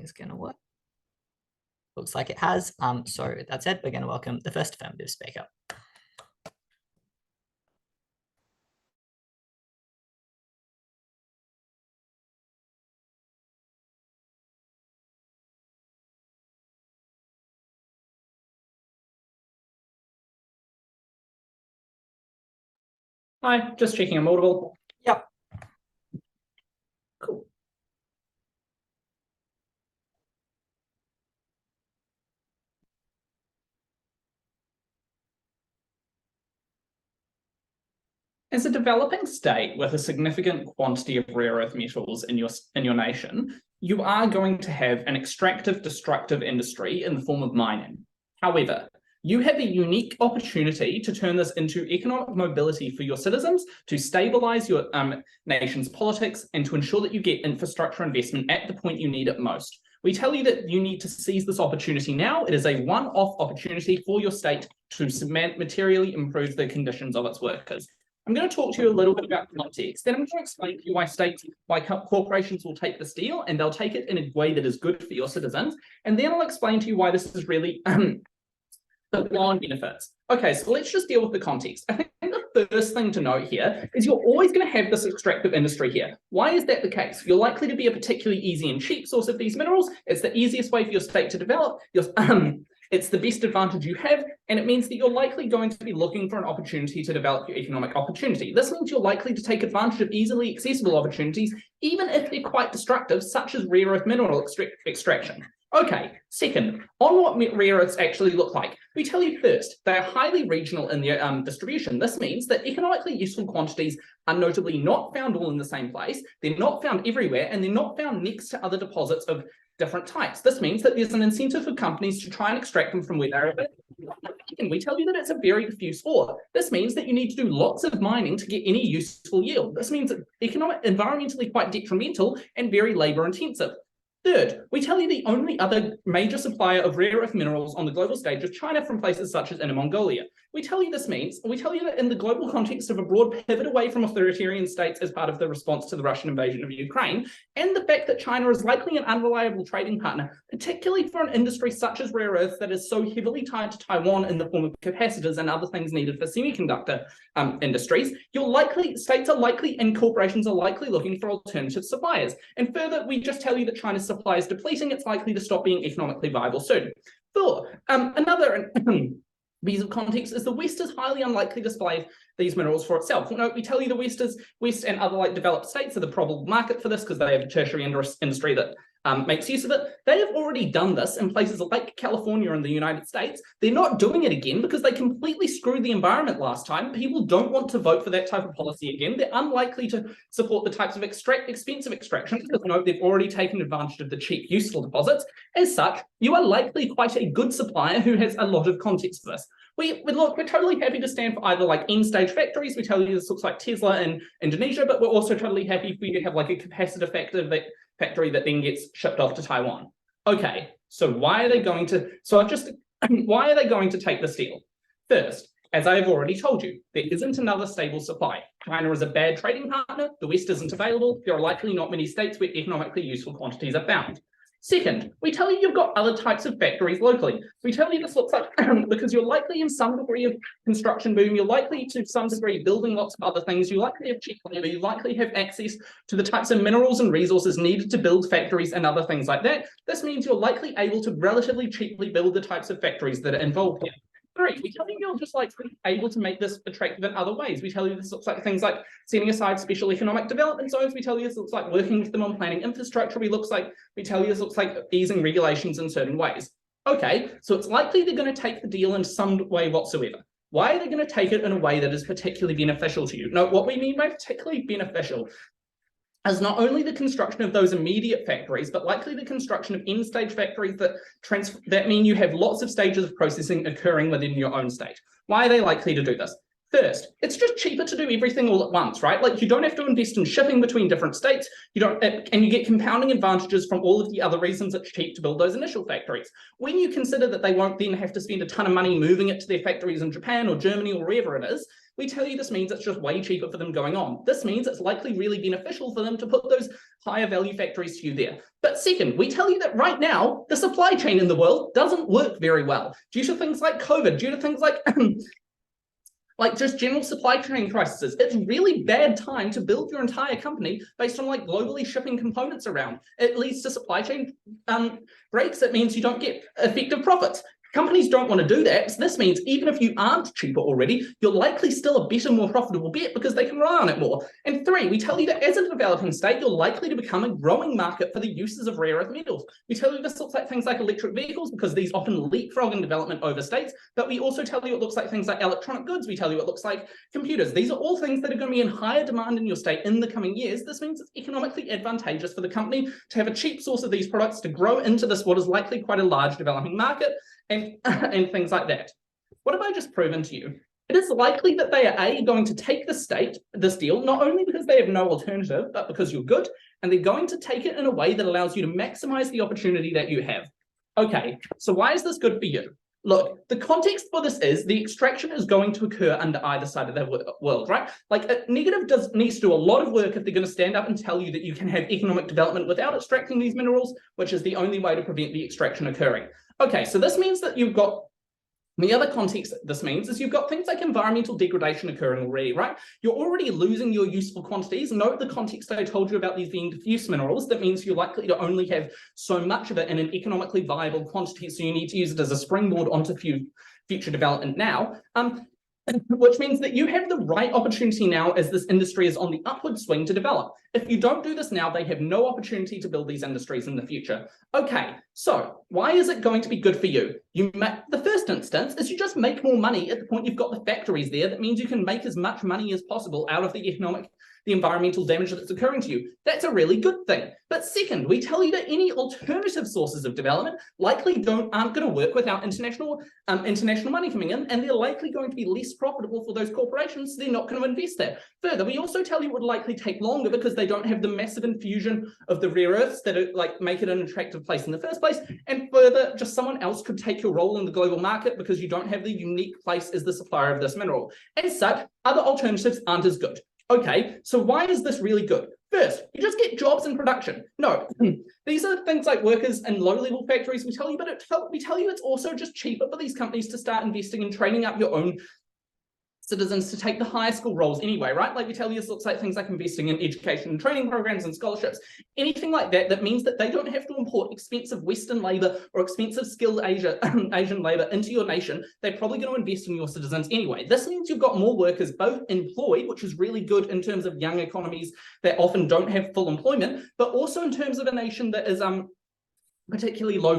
is going to work. Looks like it has. So that said, we're going to welcome the first affirmative speaker. Hi, just checking I'm audible. Yep. Cool. As a developing state with a significant quantity of rare earth metals in your nation, you are going to have an extractive, destructive industry in the form of mining. However, you have a unique opportunity to turn this into economic mobility for your citizens, to stabilize your nation's politics, and to ensure that you get infrastructure investment at the point you need it most. We tell you that you need to seize this opportunity now. It is a one-off opportunity for your state to materially improve the conditions of its workers. I'm going to talk to you a little bit about context, then I'm going to explain to you why corporations will take this deal, and they'll take it in a way that is good for your citizens, and then I'll explain to you why this is really the long benefits. Okay, so let's just deal with the context. I think the first thing to note here is you're always going to have this extractive industry here. Why is that the case? You're likely to be a particularly easy and cheap source of these minerals. It's the easiest way for your state to develop. It's the best advantage you have, and it means that you're likely going to be looking for an opportunity to develop your economic opportunity. This means you're likely to take advantage of easily accessible opportunities, even if they're quite destructive, such as rare earth mineral extraction. Okay, second, on what rare earths actually look like. We tell you first, they are highly regional in their distribution. This means that economically useful quantities are notably not found all in the same place, they're not found everywhere, and they're not found next to other deposits of different types. This means that there's an incentive for companies to try and extract them from where they're at. And we tell you that it's a very diffuse ore. This means that you need to do lots of mining to get any useful yield. This means that environmentally quite detrimental and very labor intensive. Third, we tell you the only other major supplier of rare earth minerals on the global stage is China from places such as Inner Mongolia. We tell you that in the global context of a broad pivot away from authoritarian states as part of the response to the Russian invasion of Ukraine, and the fact that China is likely an unreliable trading partner, particularly for an industry such as rare earths that is so heavily tied to Taiwan in the form of capacitors and other things needed for semiconductor industries, states are likely and corporations are likely looking for alternative suppliers. And further, we just tell you that China's supply is depleting. It's likely to stop being economically viable soon. Four, another piece of context is the West is highly unlikely to supply these minerals for itself. We tell you the West and other developed states are the probable market for this because they have a tertiary industry that makes use of it. They have already done this in places like California in the United States. They're not doing it again because they completely screwed the environment last time. People don't want to vote for that type of policy again. They're unlikely to support the types of expensive extraction because they've already taken advantage of the cheap, useful deposits. As such, you are likely quite a good supplier who has a lot of context for this. We're totally happy to stand for either end-stage factories. We tell you this looks like Tesla in Indonesia, but we're also totally happy for you to have a capacitor factory that then gets shipped off to Taiwan. Okay, so why are they going to take this deal? First, as I have already told you, there isn't another stable supply. China is a bad trading partner, the West isn't available, there are likely not many states where economically useful quantities are found. Second, we tell you you've got other types of factories locally. We tell you this looks like, because you're likely in some degree of construction boom, you're likely to some degree building lots of other things, you likely have cheap labor, you likely have access to the types of minerals and resources needed to build factories and other things like that. This means you're likely able to relatively cheaply build the types of factories that are involved here. Great. We tell you you're just able to make this attractive in other ways. We tell you this looks like things like setting aside special economic development zones. We tell you this looks like working with them on planning infrastructure. We tell you this looks like easing regulations in certain ways. Okay, so it's likely they're going to take the deal in some way whatsoever. Why are they going to take it in a way that is particularly beneficial to you? Now, what we mean by particularly beneficial is not only the construction of those immediate factories, but likely the construction of end-stage factories that mean you have lots of stages of processing occurring within your own state. Why are they likely to do this? First, it's just cheaper to do everything all at once, right? Like you don't have to invest in shipping between different states. You don't, and you get compounding advantages from all of the other reasons it's cheap to build those initial factories. When you consider that they won't then have to spend a ton of money moving it to their factories in Japan or Germany or wherever it is, we tell you this means it's just way cheaper for them going on. This means it's likely really beneficial for them to put those higher value factories to you there. But second, we tell you that right now, the supply chain in the world doesn't work very well due to things like COVID, due to things like just general supply chain crises. It's really bad time to build your entire company based on like globally shipping components around. It leads to supply chain breaks. It means you don't get effective profits. Companies don't want to do that. So this means even if you aren't cheaper already, you're likely still a better, more profitable bet because they can rely on it more. And three, we tell you that as a developing state, you're likely to become a growing market for the uses of rare earth metals. We tell you this looks like things like electric vehicles because these often leapfrog in development over states, but we also tell you it looks like things like electronic goods. We tell you it looks like computers. These are all things that are going to be in higher demand in your state in the coming years. This means it's economically advantageous for the company to have a cheap source of these products to grow into this, what is likely quite a large developing market. And things like that. What have I just proven to you? It is likely that they are going to take this deal, not only because they have no alternative, but because you're good, and they're going to take it in a way that allows you to maximize the opportunity that you have. Okay, so why is this good for you? Look, the context for this is the extraction is going to occur under either side of the world, right? Like a negative needs to do a lot of work if they're going to stand up and tell you that you can have economic development without extracting these minerals, which is the only way to prevent the extraction occurring. Okay, so this means that you've got the other context this means is you've got things like environmental degradation occurring already, right? You're already losing your useful quantities. Note the context I told you about these being diffuse minerals. That means you're likely to only have so much of it in an economically viable quantity, so you need to use it as a springboard onto future development now. Which means that you have the right opportunity now as this industry is on the upward swing to develop. If you don't do this now, they have no opportunity to build these industries in the future. Okay, so why is it going to be good for you? The first instance is you just make more money at the point you've got the factories there. That means you can make as much money as possible out of the environmental damage that's occurring to you. That's a really good thing. But second, we tell you that any alternative sources of development likely aren't going to work without international money coming in, and they're likely going to be less profitable for those corporations, so they're not going to invest there. Further, we also tell you it would likely take longer because they don't have the massive infusion of the rare earths that make it an attractive place in the first place. And further, just someone else could take your role in the global market because you don't have the unique place as the supplier of this mineral. As such, other alternatives aren't as good. Okay, so why is this really good? First, you just get jobs in production. No, these are things like workers in low-level factories we tell you, but we tell you it's also just cheaper for these companies to start investing in training up your own citizens to take the higher school roles anyway, right? Like we tell you, this looks like things like investing in education and training programs and scholarships, anything like that, that means that they don't have to import expensive Western labor or expensive skilled Asian labor into your nation. They're probably going to invest in your citizens anyway. This means you've got more workers both employed, which is really good in terms of young economies that often don't have full employment, but also in terms of a nation that is particularly low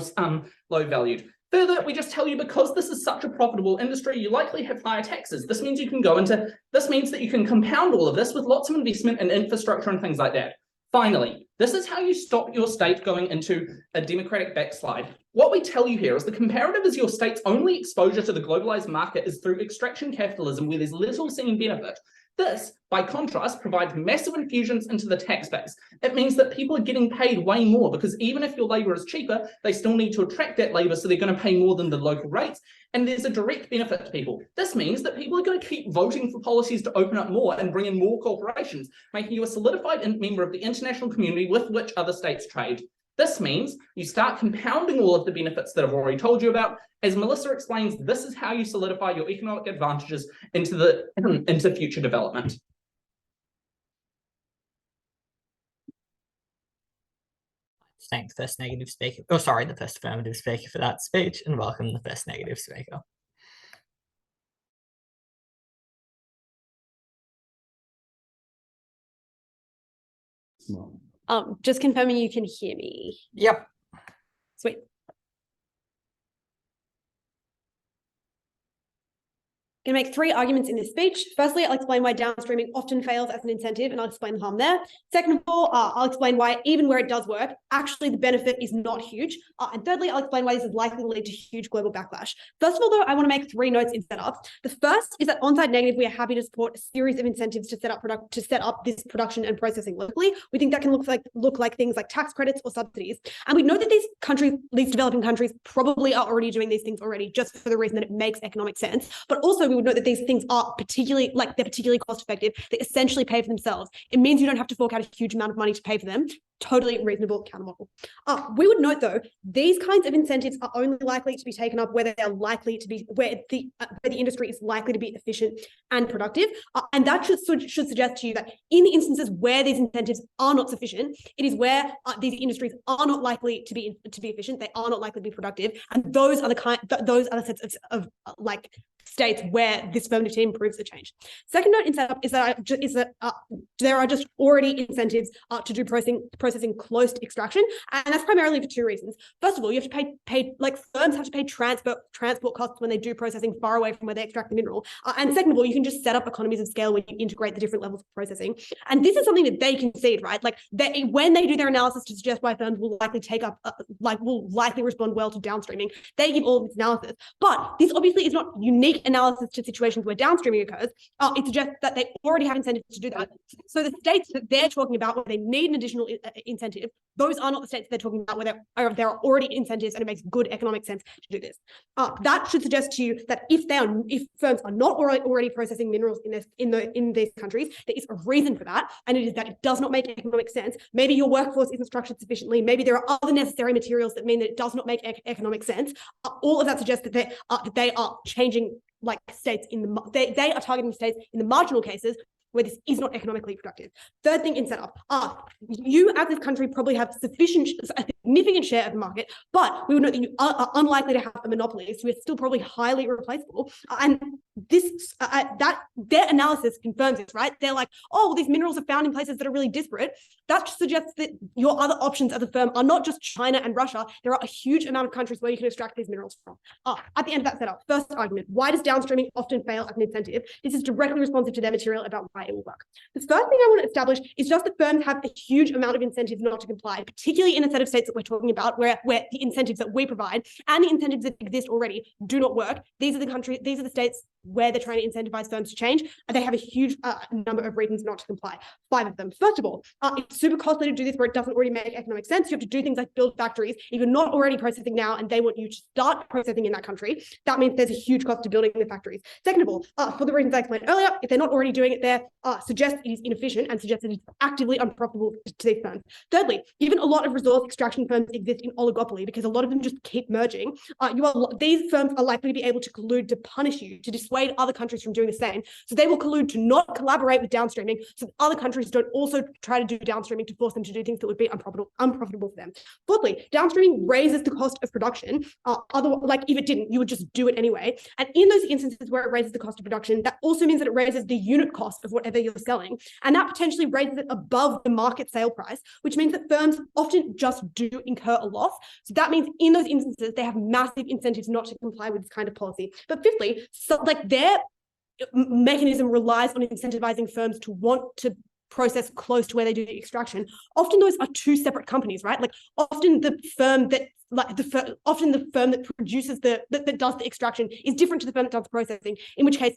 valued. Further, we just tell you because this is such a profitable industry, you likely have higher taxes. This means this means that you can compound all of this with lots of investment in infrastructure and things like that. Finally, this is how you stop your state going into a democratic backslide. What we tell you here is the comparative is your state's only exposure to the globalized market is through extraction capitalism where there's little seen benefit. This, by contrast, provides massive infusions into the tax base. It means that people are getting paid way more because even if your labor is cheaper, they still need to attract that labor, so they're going to pay more than the local rates. And there's a direct benefit to people. This means that people are going to keep voting for policies to open up more and bring in more corporations, making you a solidified member of the international community with which other states trade. This means you start compounding all of the benefits that I've already told you about. As Melissa explains, this is how you solidify your economic advantages into future development. Thank the first negative speaker. Oh, sorry, the first affirmative speaker for that speech, and welcome the first negative speaker. Just confirming you can hear me. Yep. Sweet. I'm going to make 3 arguments in this speech. Firstly, I'll explain why downstreaming often fails as an incentive, and I'll explain the harm there. Second of all, I'll explain why even where it does work, actually the benefit is not huge. And thirdly, I'll explain why this is likely to lead to huge global backlash. First of all, though, I want to make 3 notes in setup. The first is that on-site negative, we are happy to support a series of incentives to set up this production and processing locally. We think that can look like things like tax credits or subsidies. And we know that these developing countries probably are already doing these things already, just for the reason that it makes economic sense. But also we would note that these things are particularly cost effective. They essentially pay for themselves. It means you don't have to fork out a huge amount of money to pay for them. Totally reasonable countermodel. We would note though, these kinds of incentives are only likely to be taken up where the industry is likely to be efficient and productive. And that should suggest to you that in the instances where these incentives are not sufficient, it is where these industries are not likely to be efficient. They are not likely to be productive. And those are the sets of states where this affirmative team proves the change. Second note in setup is that there are just already incentives to do processing close to extraction, and that's primarily for 2 reasons. First of all, you have to pay firms have to pay transport costs when they do processing far away from where they extract the mineral. And second of all, you can just set up economies of scale when you integrate the different levels of processing. And this is something that they concede, right? Like when they do their analysis to suggest why firms will likely respond well to downstreaming, they give all of this analysis. But this obviously is not unique analysis to situations where downstreaming occurs. It suggests that they already have incentives to do that. So the states that they're talking about where they need an additional incentive, those are not the states they're talking about where there are already incentives and it makes good economic sense to do this. That should suggest to you that if firms are not already processing minerals in these countries, there is a reason for that, and it is that it does not make economic sense. Maybe your workforce isn't structured sufficiently. Maybe there are other necessary materials that mean that it does not make economic sense. All of that suggests that they are changing states they are targeting states in the marginal cases where this is not economically productive. Third thing in setup, you as this country probably have a significant share of the market, but we would know that you are unlikely to have a monopoly, so you're still probably highly replaceable. And this that their analysis confirms this, right? They're like, oh, well, these minerals are found in places that are really disparate. That suggests that your other options as a firm are not just China and Russia. There are a huge amount of countries where you can extract these minerals from. At the end of that setup, first argument, why does downstreaming often fail as an incentive? This is directly responsive to their material about why it will work. The first thing I want to establish is just that firms have a huge amount of incentives not to comply, particularly in a set of states that we're talking about where the incentives that we provide and the incentives that exist already do not work. These are the states where they're trying to incentivize firms to change, and they have a huge number of reasons not to comply. 5 of them. First of all, it's super costly to do this where it doesn't already make economic sense. You have to do things like build factories. If you're not already processing now and they want you to start processing in that country, that means there's a huge cost to building the factories. Second of all, for the reasons I explained earlier, if they're not already doing it there, suggests it is inefficient and suggests it is actively unprofitable to these firms. Thirdly, given a lot of resource extraction firms exist in oligopoly because a lot of them just keep merging, these firms are likely to be able to collude to punish you, to dissuade other countries from doing the same. So they will collude to not collaborate with downstreaming so that other countries don't also try to do downstreaming to force them to do things that would be unprofitable for them. Fourthly, downstreaming raises the cost of production. If it didn't, you would just do it anyway. And in those instances where it raises the cost of production, that also means that it raises the unit cost of whatever you're selling. And that potentially raises it above the market sale price, which means that firms often just do incur a loss. So that means in those instances, they have massive incentives not to comply with this kind of policy. But fifthly, their mechanism relies on incentivizing firms to want to process close to where they do the extraction. Often those are 2 separate companies, right? Often the firm that produces that does the extraction is different to the firm that does the processing, in which case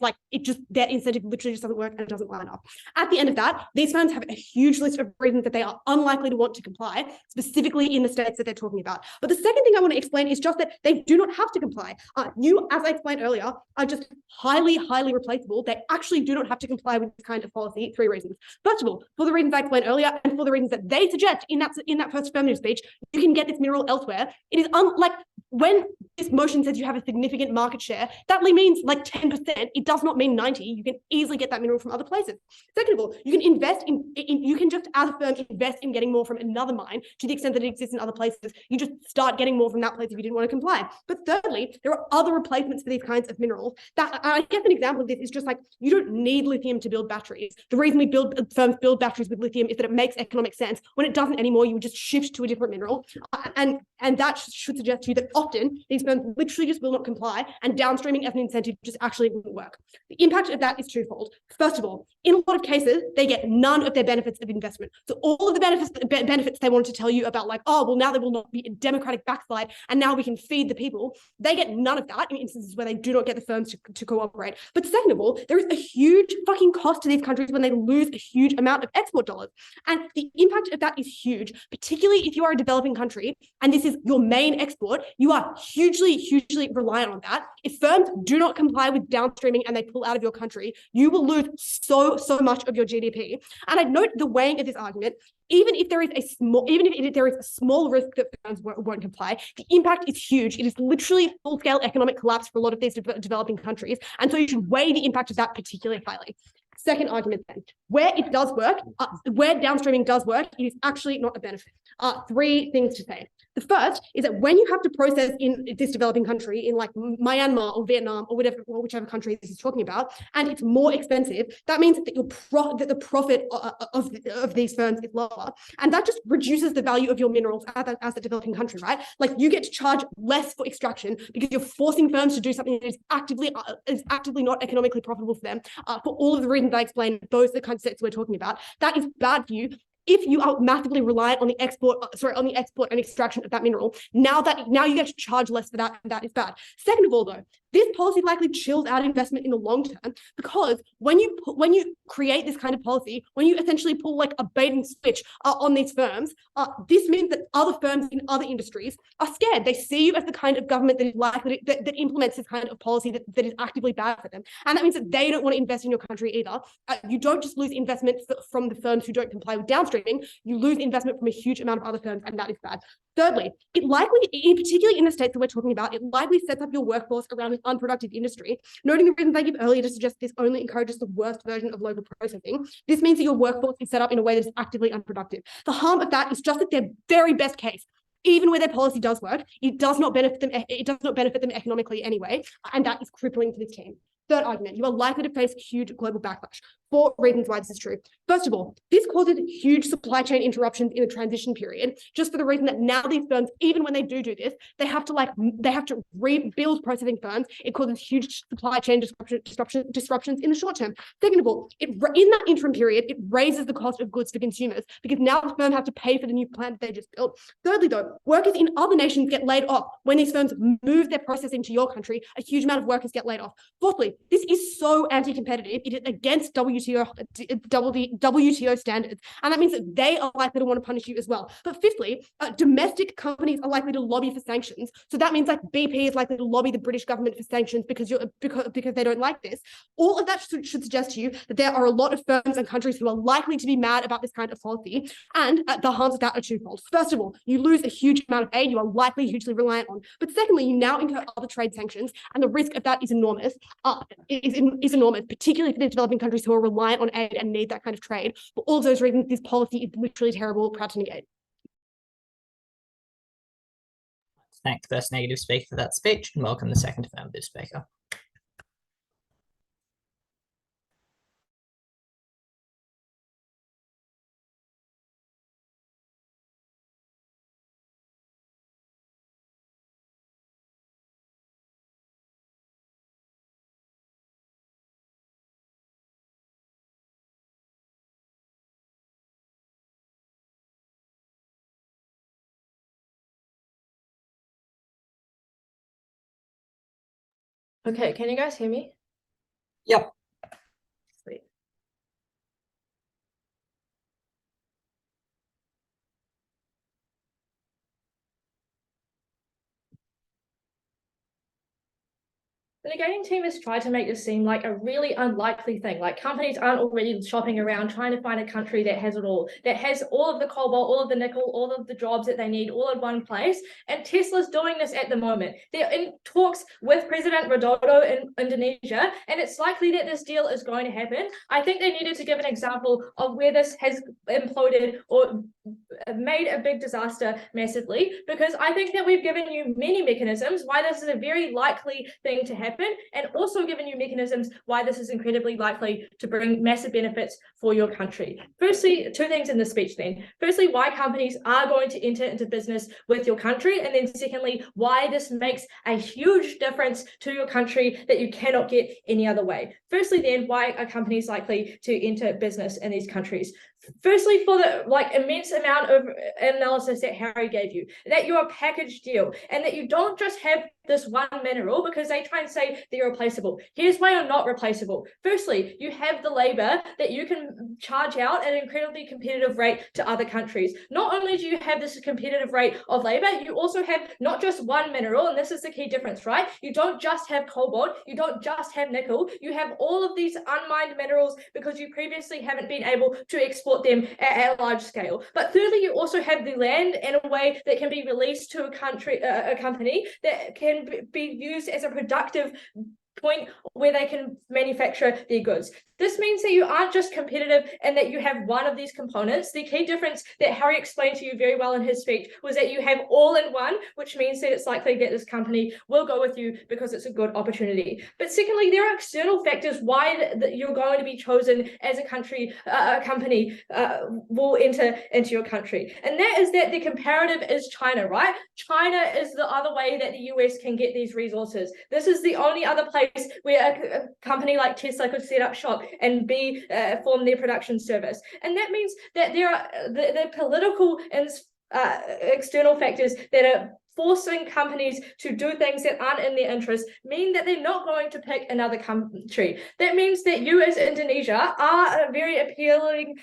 their incentive literally just doesn't work and it doesn't line up. At the end of that, these firms have a huge list of reasons that they are unlikely to want to comply, specifically in the states that they're talking about. But the second thing I want to explain is just that they do not have to comply. You, as I explained earlier, are just highly replaceable. They actually do not have to comply with this kind of policy. 3 reasons. First of all, for the reasons I explained earlier and for the reasons that they suggest in that first affirmative speech, you can get this mineral elsewhere. It is when this motion says you have a significant market share, that means 10%. It does not mean 90. You can easily get that mineral from other places. Second of all, you can invest you can just as a firm invest in getting more from another mine to the extent that it exists in other places. You just start getting more from that place if you didn't want to comply. But thirdly, there are other replacements for these kinds of minerals. That I guess an example of this is just you don't need lithium to build batteries. The reason firms build batteries with lithium is that it makes economic sense. When it doesn't anymore, you would just shift to a different mineral. And that should suggest to you that often these these firms literally just will not comply, and downstreaming as an incentive just actually wouldn't work. The impact of that is twofold. First of all, in a lot of cases, they get none of their benefits of investment. So all of the benefits they wanted to tell you about, like, oh, well, now there will not be a democratic backslide, and now we can feed the people, they get none of that in instances where they do not get the firms to cooperate. But second of all, there is a huge fucking cost to these countries when they lose a huge amount of export dollars. And the impact of that is huge, particularly if you are a developing country and this is your main export. You are hugely reliant on that. If firms do not comply with downstreaming and they pull out of your country, you will lose so much of your GDP. And I note the weighing of this argument. Even if there is a small risk that firms won't comply, the impact is huge. It is literally full-scale economic collapse for a lot of these developing countries. And so you should weigh the impact of that particularly highly. Second argument then, where it does work, where downstreaming does work, it is actually not a benefit. Three things to say. The first is that when you have to process in this developing country, in like Myanmar or Vietnam or whichever country this is talking about, and it's more expensive, that means that the profit of these firms is lower, and that just reduces the value of your minerals as a developing country, right? Like, you get to charge less for extraction because you're forcing firms to do something that is actively not economically profitable for them, for all of the reasons I explained. Those are the kinds of sets we're talking about. That is bad for you. If you are massively reliant on the export and extraction of that mineral, now you get to charge less for that, and that is bad. Second of all, though, this policy likely chills out investment in the long term, because when you create this kind of policy, when you essentially pull like a bait and switch on these firms, this means that other firms in other industries are scared. They see you as the kind of government that is likely that implements this kind of policy that is actively bad for them, and that means that they don't want to invest in your country either. You don't just lose investment from the firms who don't comply with downstreaming, you lose investment from a huge amount of other firms, and that is bad. Thirdly, it likely, particularly in the states that we're talking about, it likely sets up your workforce around an unproductive industry. Noting the reasons I gave earlier to suggest this only encourages the worst version of local processing, this means that your workforce is set up in a way that is actively unproductive. The harm of that is just that their very best case, even where their policy does work, it does not benefit them. It does not benefit them economically anyway, and that is crippling to this team. Third argument, you are likely to face huge global backlash. 4 reasons why this is true. First of all, this causes huge supply chain interruptions in the transition period, just for the reason that now these firms, even when they do this, they have to rebuild processing firms. It causes huge supply chain disruptions in the short term. Second of all, in that interim period, it raises the cost of goods for consumers, because now the firm have to pay for the new plant that they just built. Thirdly, though, workers in other nations get laid off. When these firms move their processing to your country, a huge amount of workers get laid off. Fourthly, this is so anti-competitive. It is against WTO standards, and that means that they are likely to want to punish you as well. But fifthly, domestic companies are likely to lobby for sanctions. So that means like BP is likely to lobby the British government for sanctions because they don't like this. All of that should suggest to you that there are a lot of firms and countries who are likely to be mad about this kind of policy, and the harms of that are twofold. First of all, you lose a huge amount of aid you are likely hugely reliant on. But secondly, you now incur other trade sanctions, and the risk of that is enormous. Is enormous, particularly for the developing countries who are reliant on aid and need that kind of trade. For all of those reasons, this policy is literally terrible, proud to negate. Thank the first negative speaker for that speech, and welcome the second affirmative speaker. Okay, can you guys hear me? Yep. Sweet. The negating team has tried to make this seem like a really unlikely thing. Like, companies aren't already shopping around trying to find a country that has it all, that has all of the cobalt, all of the nickel, all of the jobs that they need, all in one place. And Tesla's doing this at the moment. They're in talks with President Widodo in Indonesia, and it's likely that this deal is going to happen. I think they needed to give an example of where this has imploded or made a big disaster massively, because I think that we've given you many mechanisms why this is a very likely thing to happen. happen, and also given you mechanisms why this is incredibly likely to bring massive benefits for your country. Firstly, two things in the speech then. Firstly, why companies are going to enter into business with your country, and then secondly, why this makes a huge difference to your country that you cannot get any other way. Firstly then, why are companies likely to enter business in these countries? Firstly, for the immense amount of analysis that Harry gave you, that you're a package deal, and that you don't just have this one mineral because they try and say they're replaceable. Here's why you're not replaceable. Firstly, you have the labor that you can charge out at an incredibly competitive rate to other countries. Not only do you have this competitive rate of labor, you also have not just one mineral, and this is the key difference, right? You don't just have cobalt, you don't just have nickel, you have all of these unmined minerals because you previously haven't been able to export them at a large scale. But thirdly, you also have the land in a way that can be released to a company that can be used as a productive point where they can manufacture their goods. This means that you aren't just competitive and that you have one of these components. The key difference that Harry explained to you very well in his speech was that you have all in one, which means that it's likely that this company will go with you because it's a good opportunity. But secondly, there are external factors why you're going to be chosen as a country, a company will enter into your country. And that is that the comparative is China, right? China is the other way that the US can get these resources. This is the only other place where a company like Tesla could set up shop and form their production service. And that means that there are the political and external factors that are forcing companies to do things that aren't in their interest mean that they're not going to pick another country. That means that you as Indonesia are a very appealing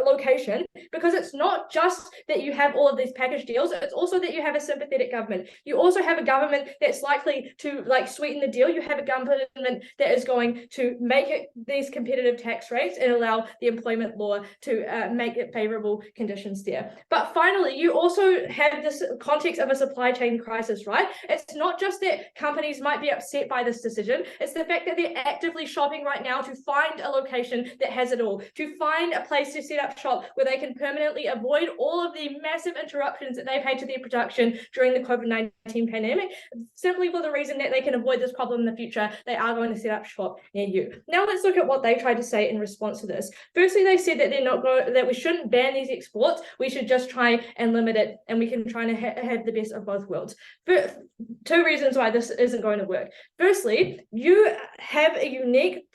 location because it's not just that you have all of these package deals, it's also that you have a sympathetic government. You also have a government that's likely to sweeten the deal. You have a government that is going to make these competitive tax rates and allow the employment law to make it favorable conditions there. But finally, you also have this context of a supply chain crisis, right? It's not just that companies might be upset by this decision, it's the fact that they're actively shopping right now to find a location that has it all, to find a place to set up shop where they can permanently avoid all of the massive interruptions that they've had to their production during the COVID-19 pandemic, simply for the reason that they can avoid this problem in the future. They are going to set up shop near you. Now let's look at what they tried to say in response to this. Firstly, they said that that we shouldn't ban these exports, we should just try and limit it, and we can try to have the best of both worlds. Two reasons why this isn't going to work. Firstly, you have a unique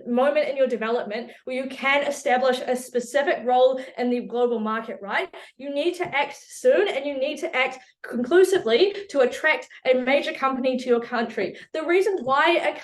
moment in your development where you can establish a specific role in the global market, right? You need to act soon and you need to act conclusively to attract a major company to your country. The reason why a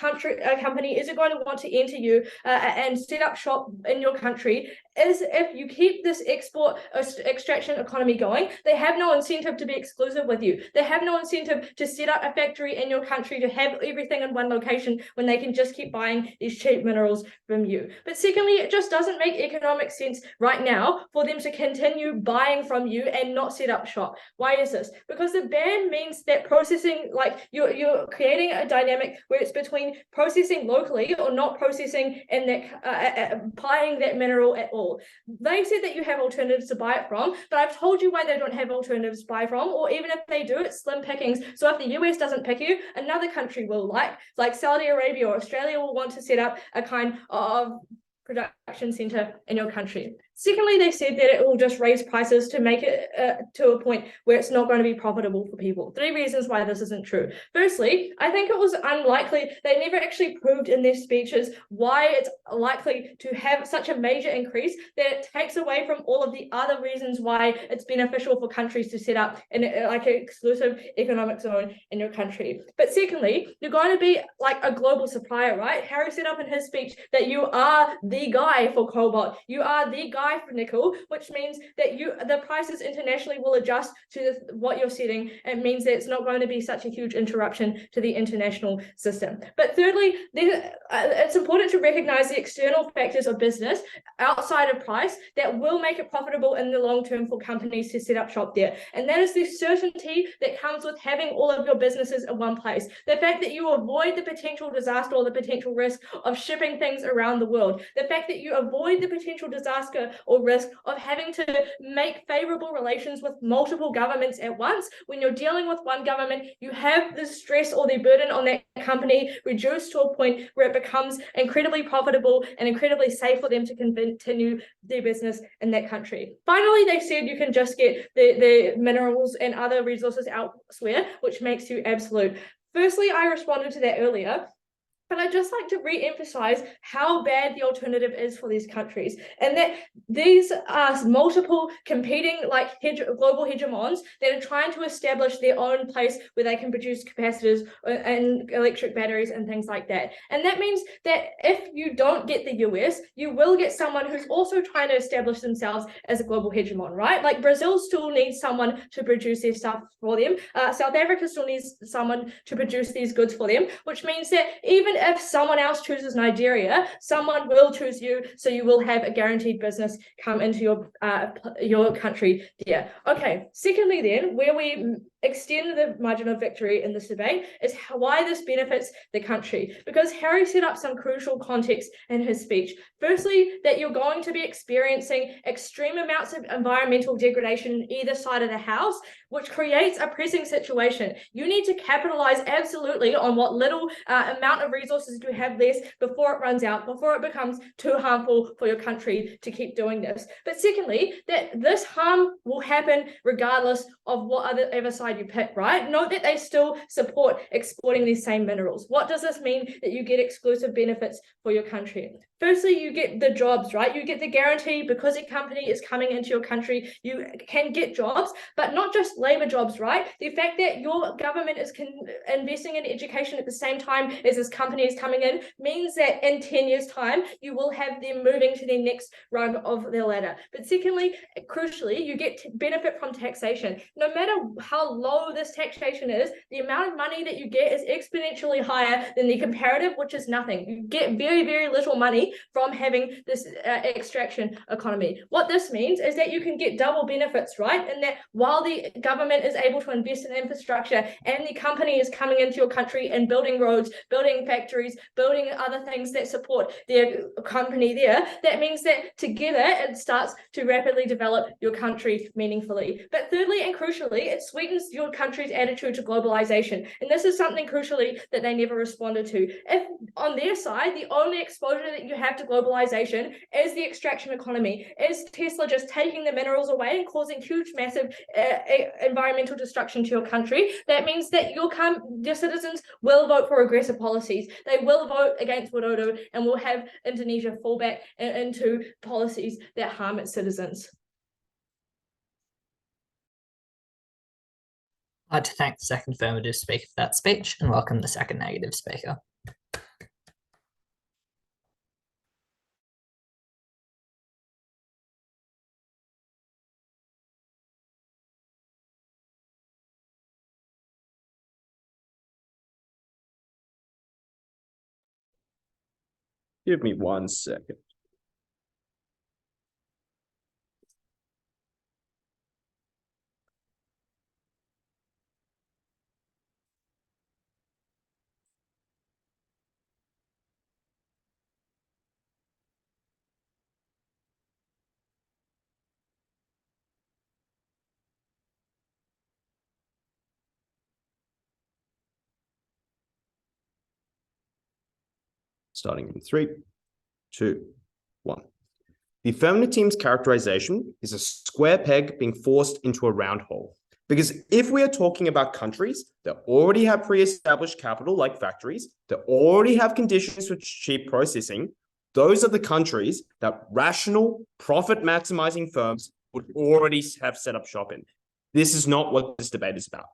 company isn't going to want to enter you and set up shop in your country is if you keep this export extraction economy going, they have no incentive to be exclusive with you. They have no incentive to set up a factory in your country to have everything in one location when they can just keep buying these cheap minerals from you. But secondly, it just doesn't make economic sense right now for them to continue buying from you and not set up shop. Why is this? Because the ban means that processing, you're creating a dynamic where it's between processing locally or not processing and that buying that mineral at all. They said that you have alternatives to buy it from, but I've told you why they don't have alternatives to buy from, or even if they do, it's slim pickings. So if the US doesn't pick you, another country will, like Saudi Arabia or Australia, will want to set up a kind of production center in your country. Secondly, they said that it will just raise prices to make it to a point where it's not going to be profitable for people. Three reasons why this isn't true. Firstly, I think it was unlikely. They never actually proved in their speeches why it's likely to have such a major increase that it takes away from all of the other reasons why it's beneficial for countries to set up an exclusive economic zone in your country. But secondly, you're going to be like a global supplier, right? Harry said up in his speech that you are the guy for cobalt. You are the guy for nickel, which means that the prices internationally will adjust to what you're setting. It means that it's not going to be such a huge interruption to the international system. But thirdly, it's important to recognize the external factors of business outside of price that will make it profitable in the long term for companies to set up shop there. And that is the certainty that comes with having all of your businesses in one place. The fact that you avoid the potential disaster or the potential risk of shipping things around the world. The fact that you avoid the potential disaster danger or risk of having to make favorable relations with multiple governments at once. When you're dealing with one government, you have the stress or the burden on that company reduced to a point where it becomes incredibly profitable and incredibly safe for them to continue their business in that country. Finally, they said you can just get the minerals and other resources elsewhere, which makes you absolute. Firstly, I responded to that earlier, but I'd just like to re-emphasize how bad the alternative is for these countries, and that these are multiple competing global hegemons that are trying to establish their own place where they can produce capacitors and electric batteries and things like that. And that means that if you don't get the US, you will get someone who's also trying to establish themselves as a global hegemon, right? Like Brazil still needs someone to produce their stuff for them. South Africa still needs someone to produce these goods for them, which means that even if someone else chooses Nigeria, someone will choose you, so you will have a guaranteed business come into your country there. Okay, secondly then, where we extend the margin of victory in this debate is why this benefits the country, because Harry set up some crucial context in his speech. Firstly, that you're going to be experiencing extreme amounts of environmental degradation in either side of the house, which creates a pressing situation. You need to capitalize absolutely on what little amount of resources you have left before it runs out, before it becomes too harmful for your country to keep doing this. But secondly, that this harm will happen regardless of what other side you pick, right? Note that they still support exporting these same minerals. What does this mean that you get exclusive benefits for your country? Firstly, you get the jobs, right? You get the guarantee because a company is coming into your country, you can get jobs, but not just labor jobs, right? The fact that your government is investing in education at the same time as this company is coming in means that in 10 years' time, you will have them moving to the next rung of their ladder. But secondly, crucially, you get to benefit from taxation. No matter how low this taxation is, the amount of money that you get is exponentially higher than the comparative, which is nothing. You get very, very little money from having this extraction economy. What this means is that you can get double benefits, right? And that while the government is able to invest in infrastructure and the company is coming into your country and building roads, building factories, building other things that support their company there, that means that together it starts to rapidly develop your country meaningfully. But thirdly and crucially, it sweetens your country's attitude to globalization. And this is something crucially that they never responded to. If on their side, the only exposure that you have to globalization is the extraction economy, is Tesla just taking the minerals away and causing huge, massive environmental destruction to your country, that means that your citizens will vote for aggressive policies. They will vote against Widodo and will have Indonesia fall back into policies that harm its citizens. I'd like to thank the second affirmative speaker for that speech and welcome the second negative speaker. Give me 1 second. Starting in 3, 2, 1. The affirmative team's characterization is a square peg being forced into a round hole. Because if we are talking about countries that already have pre-established capital like factories, that already have conditions for cheap processing, those are the countries that rational, profit-maximizing firms would already have set up shop in. This is not what this debate is about.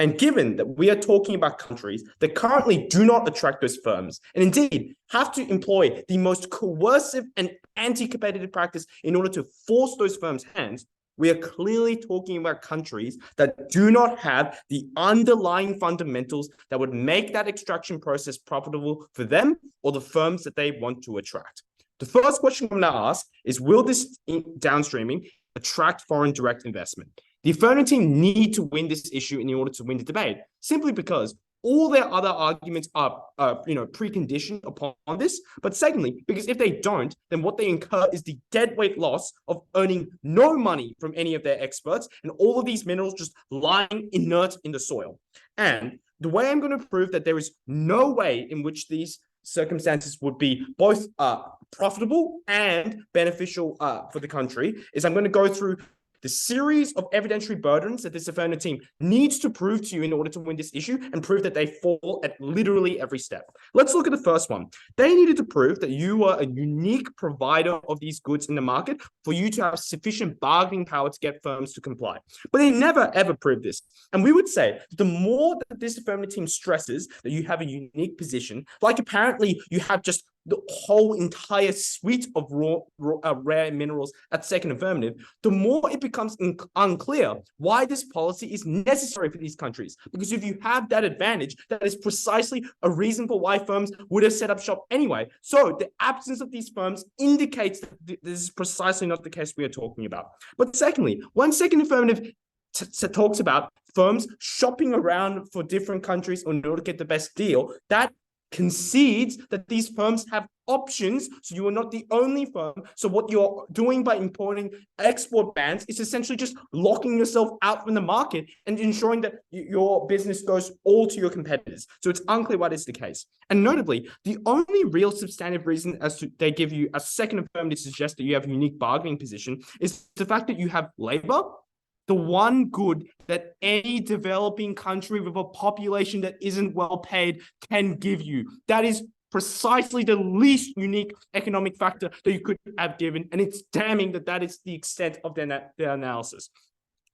And given that we are talking about countries that currently do not attract those firms, and indeed have to employ the most coercive and anti-competitive practice in order to force those firms' hands, we are clearly talking about countries that do not have the underlying fundamentals that would make that extraction process profitable for them or the firms that they want to attract. The first question I'm going to ask is, will this downstreaming attract foreign direct investment? The affirmative team need to win this issue in order to win the debate, simply because all their other arguments are, preconditioned upon this. But secondly, because if they don't, then what they incur is the deadweight loss of earning no money from any of their experts and all of these minerals just lying inert in the soil. And the way I'm going to prove that there is no way in which these circumstances would be both profitable and beneficial for the country is I'm going to go through the series of evidentiary burdens that this affirmative team needs to prove to you in order to win this issue and prove that they fall at literally every step. Let's look at the first one. They needed to prove that you are a unique provider of these goods in the market for you to have sufficient bargaining power to get firms to comply. But they never, ever proved this. And we would say the more that this affirmative team stresses that you have a unique position, like apparently you have just the whole entire suite of rare minerals at second affirmative, the more it becomes unclear why this policy is necessary for these countries. Because if you have that advantage, that is precisely a reason for why firms would have set up shop anyway. So the absence of these firms indicates that this is precisely not the case we are talking about. But secondly, when second affirmative talks about firms shopping around for different countries in order to get the best deal, that concedes that these firms have options, so you are not the only firm. So what you're doing by importing export bans is essentially just locking yourself out from the market and ensuring that your business goes all to your competitors. So it's unclear what is the case. And notably, the only real substantive reason as to they give you a second affirmative to suggest that you have a unique bargaining position is the fact that you have labor, the one good that any developing country with a population that isn't well paid can give you. That is precisely the least unique economic factor that you could have given. And it's damning that that is the extent of their analysis.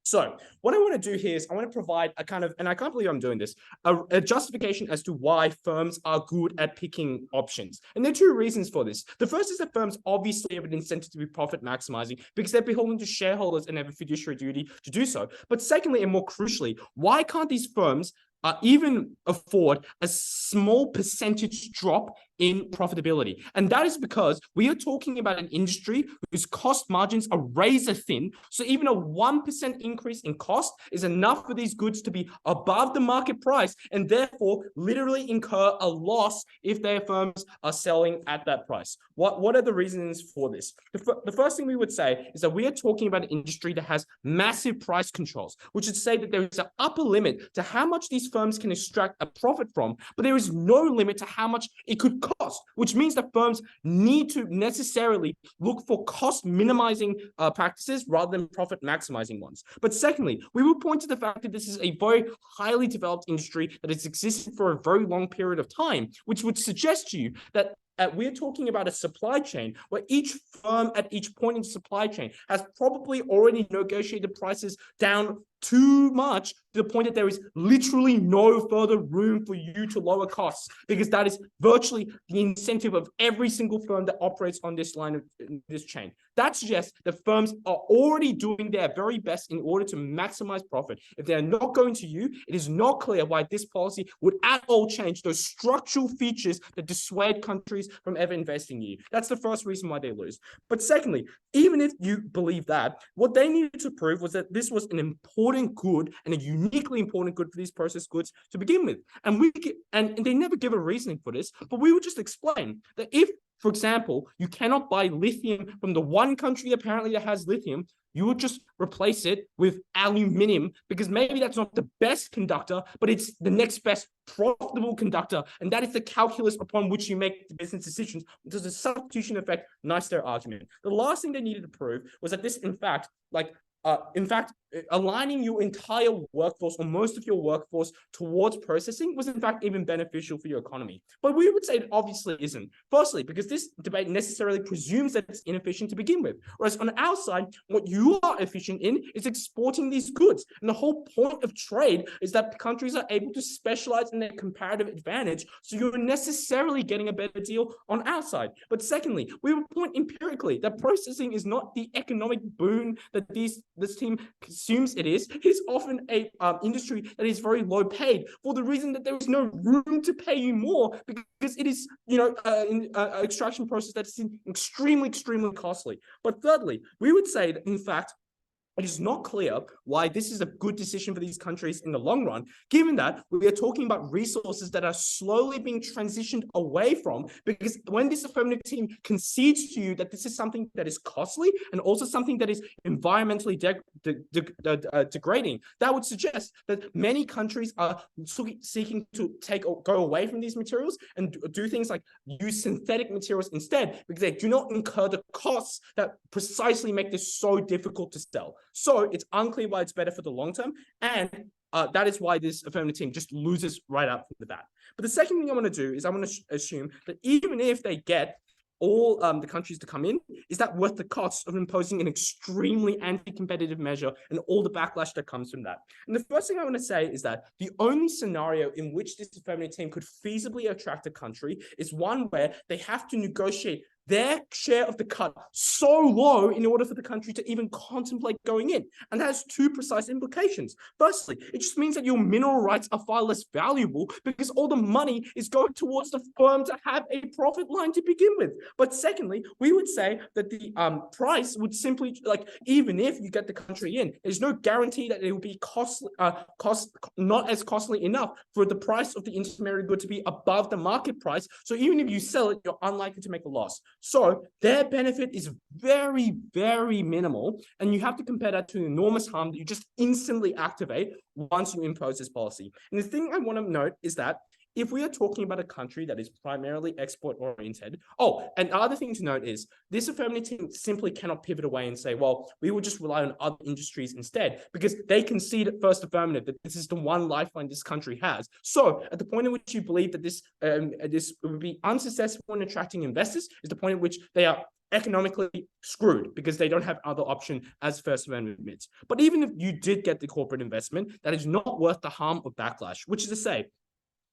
So what I want to do here is I want to provide a kind of, and I can't believe I'm doing this, a justification as to why firms are good at picking options. And there are two reasons for this. The first is that firms obviously have an incentive to be profit maximizing because they're beholden to shareholders and have a fiduciary duty to do so. But secondly, and more crucially, why can't these firms even afford a small percentage drop in profitability? And that is because we are talking about an industry whose cost margins are razor thin. So even a 1% increase in cost is enough for these goods to be above the market price and therefore literally incur a loss if their firms are selling at that price. What are the reasons for this? The first thing we would say is that we are talking about an industry that has massive price controls, which would say that there is an upper limit to how much these firms can extract a profit from, but there is no limit to how much it could cost, which means that firms need to necessarily look for cost minimizing practices rather than profit maximizing ones. But secondly, we will point to the fact that this is a very highly developed industry that has existed for a very long period of time, which would suggest to you that we're talking about a supply chain where each firm at each point in the supply chain has probably already negotiated prices down too much to the point that there is literally no further room for you to lower costs, because that is virtually the incentive of every single firm that operates on this line of this chain. That suggests that firms are already doing their very best in order to maximize profit. If they are not going to you, it is not clear why this policy would at all change those structural features that dissuade countries from ever investing in you. That's the first reason why they lose. But secondly, even if you believe that, what they needed to prove was that this was an important good and a uniquely important good for these processed goods to begin with. And they never give a reasoning for this, but we would just explain that if, for example, you cannot buy lithium from the one country apparently that has lithium, you would just replace it with aluminium because maybe that's not the best conductor, but it's the next best profitable conductor. And that is the calculus upon which you make the business decisions. Does the substitution effect nice their argument? The last thing they needed to prove was that this, in fact, aligning your entire workforce or most of your workforce towards processing was in fact even beneficial for your economy. But we would say it obviously isn't. Firstly, because this debate necessarily presumes that it's inefficient to begin with. Whereas on our side, what you are efficient in is exporting these goods. And the whole point of trade is that countries are able to specialize in their comparative advantage. So you're necessarily getting a better deal on our side. But secondly, we would point empirically that processing is not the economic boon that this team assumes it is. It is often a industry that is very low paid for the reason that there is no room to pay you more because it is, an extraction process that's extremely, extremely costly. But thirdly, we would say that in fact, It is not clear why this is a good decision for these countries in the long run, given that we are talking about resources that are slowly being transitioned away from, because when this affirmative team concedes to you that this is something that is costly and also something that is environmentally degrading, that would suggest that many countries are seeking to go away from these materials and do things like use synthetic materials instead, because they do not incur the costs that precisely make this so difficult to sell. So it's unclear why it's better for the long term, and that is why this affirmative team just loses right up from the bat. But the second thing I want to do is I want to assume that even if they get all the countries to come in, is that worth the cost of imposing an extremely anti-competitive measure and all the backlash that comes from that? And the first thing I want to say is that the only scenario in which this affirmative team could feasibly attract a country is one where they have to negotiate their share of the cut so low in order for the country to even contemplate going in. And that has two precise implications. Firstly, it just means that your mineral rights are far less valuable because all the money is going towards the firm to have a profit line to begin with. But secondly, we would say that the price would simply, like, even if you get the country in, there's no guarantee that it will be not as costly enough for the price of the intermediary good to be above the market price. So even if you sell it, you're unlikely to make a loss. So their benefit is very, very minimal. And you have to compare that to the enormous harm that you just instantly activate once you impose this policy. And the thing I want to note is that if we are talking about a country that is primarily export oriented, and the other thing to note is this affirmative team simply cannot pivot away and say, well, we will just rely on other industries instead, because they concede at first affirmative that this is the one lifeline this country has. So at the point at which you believe that this would be unsuccessful in attracting investors is the point at which they are economically screwed because they don't have other option, as First Amendment admits. But even if you did get the corporate investment, that is not worth the harm of backlash, which is to say,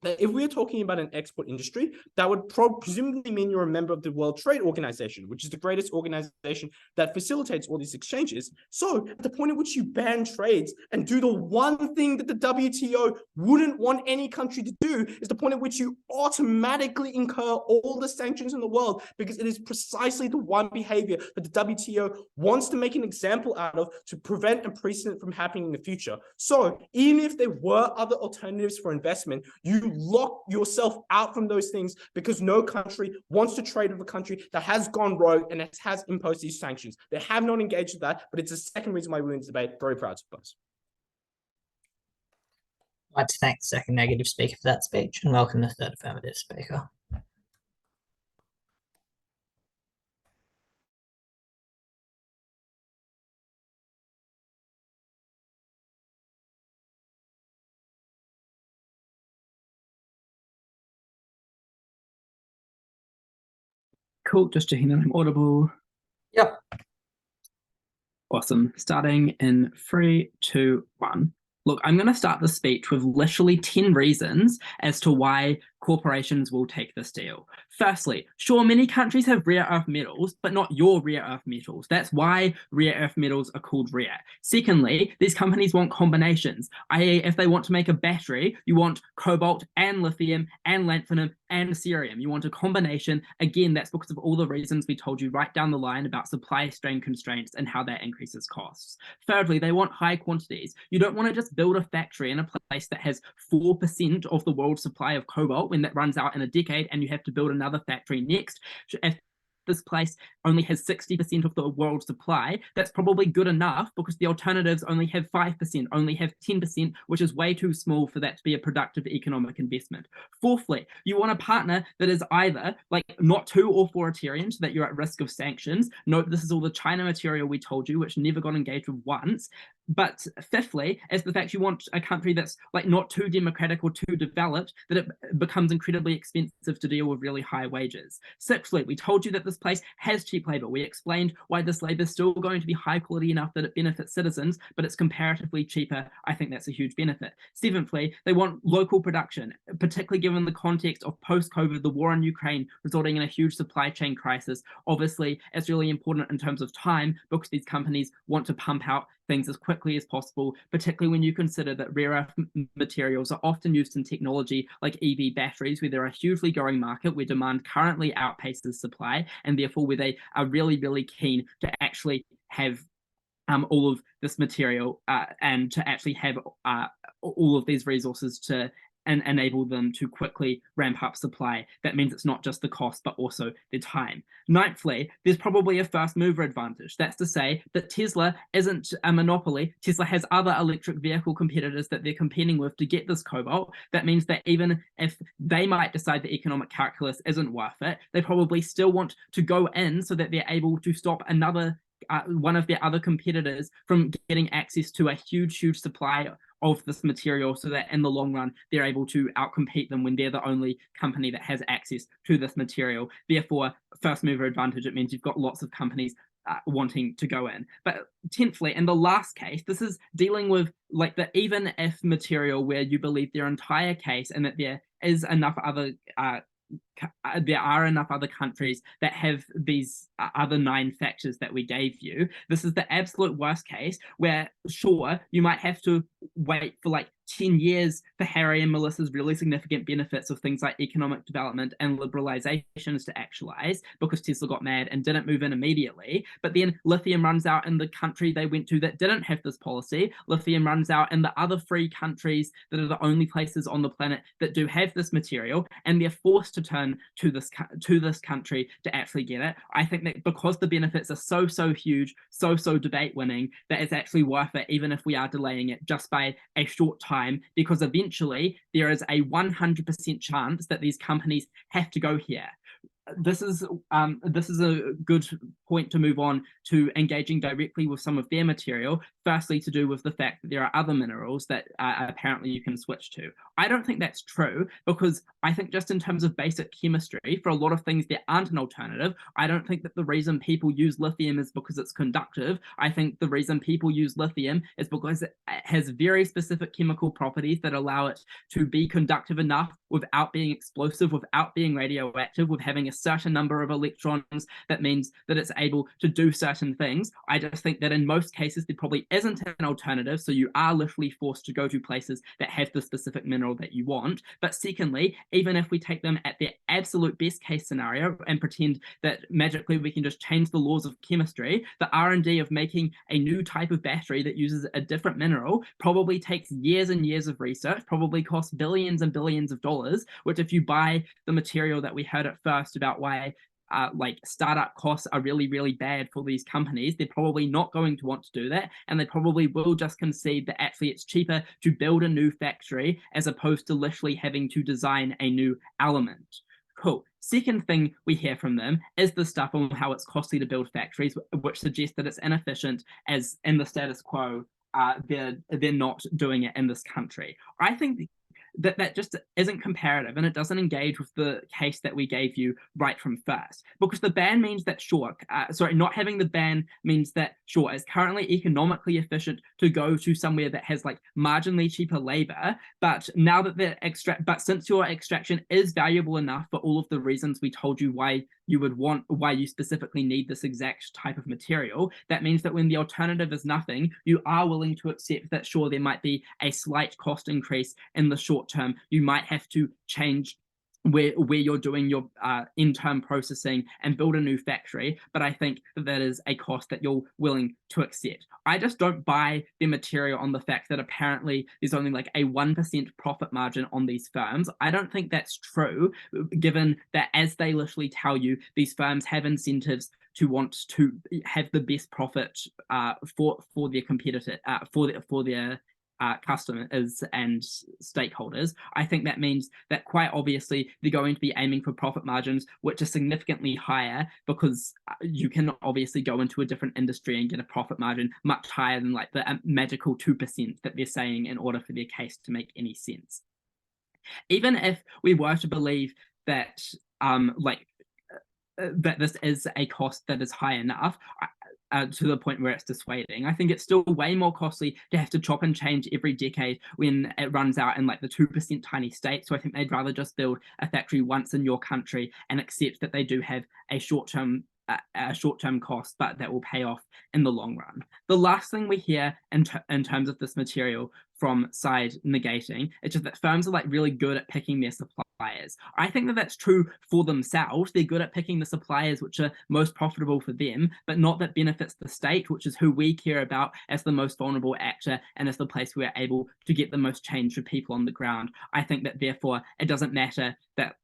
if we're talking about an export industry, that would presumably mean you're a member of the World Trade Organization, which is the greatest organization that facilitates all these exchanges. So at the point at which you ban trades and do the one thing that the WTO wouldn't want any country to do is the point at which you automatically incur all the sanctions in the world, because it is precisely the one behavior that the WTO wants to make an example out of to prevent a precedent from happening in the future. So even if there were other alternatives for investment, you lock yourself out from those things because no country wants to trade with a country that has gone rogue and has imposed these sanctions. They have not engaged with that, but it's the second reason why we win the debate. Very proud to suppose. I'd like to thank the second negative speaker for that speech and welcome the third affirmative speaker. Cool, just checking that I'm audible. Yep. Awesome. Starting in 3, 2, 1. Look, I'm going to start the speech with literally 10 reasons as to why corporations will take this deal. Firstly, sure, many countries have rare earth metals, but not your rare earth metals. That's why rare earth metals are called rare. Secondly, these companies want combinations, i.e. if they want to make a battery, you want cobalt and lithium and lanthanum and cerium. You want a combination. Again, that's because of all the reasons we told you right down the line about supply chain constraints and how that increases costs. Thirdly, they want high quantities. You don't want to just build a factory in a place that has 4% of the world's supply of cobalt when that runs out in a decade and you have to build another factory next. If this place only has 60% of the world's supply, that's probably good enough because the alternatives only have 5%, only have 10%, which is way too small for that to be a productive economic investment. Fourthly, you want a partner that is either like not too authoritarian so that you're at risk of sanctions. Note this is all the China material we told you, which never got engaged with once. But fifthly, as the fact you want a country that's like not too democratic or too developed, that it becomes incredibly expensive to deal with really high wages. Sixthly, we told you that this place has cheap labor. We explained why this labor is still going to be high quality enough that it benefits citizens, but it's comparatively cheaper. I think that's a huge benefit. Seventhly, they want local production, particularly given the context of post-COVID, the war in Ukraine, resulting in a huge supply chain crisis. Obviously, it's really important in terms of time because these companies want to pump out things as quickly as possible, particularly when you consider that rare earth materials are often used in technology like EV batteries, where they're a hugely growing market, where demand currently outpaces supply, and therefore where they are really, really keen to actually have all of this material and to actually have all of these resources to enable them to quickly ramp up supply. That means it's not just the cost, but also the time. Ninthly, there's probably a first mover advantage. That's to say that Tesla isn't a monopoly. Tesla has other electric vehicle competitors that they're competing with to get this cobalt. That means that even if they might decide the economic calculus isn't worth it, they probably still want to go in so that they're able to stop another one of their other competitors from getting access to a huge supply of this material, so that in the long run they're able to outcompete them when they're the only company that has access to this material. Therefore, first mover advantage, it means you've got lots of companies wanting to go in. But 10thly, in the last case, this is dealing with like the even if material where you believe their entire case and that there is enough other there are enough other countries that have these other 9 factors that we gave you. This is the absolute worst case where, sure, you might have to wait for like 10 years for Harry and Melissa's really significant benefits of things like economic development and liberalizations to actualize, because Tesla got mad and didn't move in immediately. But then lithium runs out in the country they went to that didn't have this policy. Lithium runs out in the other free countries that are the only places on the planet that do have this material, and they're forced to turn to this country to actually get it. I think that because the benefits are so huge, so debate winning, that it's actually worth it, even if we are delaying it just by a short time, because eventually there is a 100% chance that these companies have to go here. This is a good point to move on to engaging directly with some of their material. Firstly, to do with the fact that there are other minerals that apparently you can switch to. I don't think that's true, because I think just in terms of basic chemistry, for a lot of things there aren't an alternative. I don't think that the reason people use lithium is because it's conductive. I think the reason people use lithium is because it has very specific chemical properties that allow it to be conductive enough without being explosive, without being radioactive, with having a certain number of electrons. That means that it's able to do certain things. I just think that in most cases there probably isn't an alternative, so you are literally forced to go to places that have the specific mineral that you want. But secondly, even if we take them at their absolute best case scenario and pretend that magically we can just change the laws of chemistry, the R&D of making a new type of battery that uses a different mineral probably takes years and years of research, probably costs billions and billions of dollars, which if you buy the material that we heard at first about why like startup costs are really bad for these companies, they're probably not going to want to do that, and they probably will just concede that actually it's cheaper to build a new factory as opposed to literally having to design a new element. Cool. Second thing we hear from them is the stuff on how it's costly to build factories, which suggests that it's inefficient, as in the status quo they're not doing it in this country. I think that just isn't comparative, and it doesn't engage with the case that we gave you right from first, because the ban means that not having the ban means that it's currently economically efficient to go to somewhere that has like marginally cheaper labor, but now that but since your extraction is valuable enough for all of the reasons we told you why you specifically need this exact type of material, that means that when the alternative is nothing, you are willing to accept that there might be a slight cost increase in the short term. You might have to change where you're doing your in-term processing and build a new factory, but I think that is a cost that you're willing to accept. I just don't buy the material on the fact that apparently there's only like a 1% profit margin on these firms. I don't think that's true, given that, as they literally tell you, these firms have incentives to want to have the best profit for their competitor, for their customers and stakeholders. I think that means that quite obviously they're going to be aiming for profit margins which are significantly higher, because you can obviously go into a different industry and get a profit margin much higher than like the magical 2% that they're saying in order for their case to make any sense. Even if we were to believe that that this is a cost that is high enough, to the point where it's dissuading, I think it's still way more costly to have to chop and change every decade when it runs out in like the 2% tiny state. So I think they'd rather just build a factory once in your country and accept that they do have a short-term cost, but that will pay off in the long run. The last thing we hear in terms of this material from side negating. It's just that firms are like really good at picking their suppliers. I think that that's true for themselves. They're good at picking the suppliers which are most profitable for them, but not that benefits the state, which is who we care about as the most vulnerable actor and as the place where we're able to get the most change for people on the ground. I think that therefore it doesn't matter that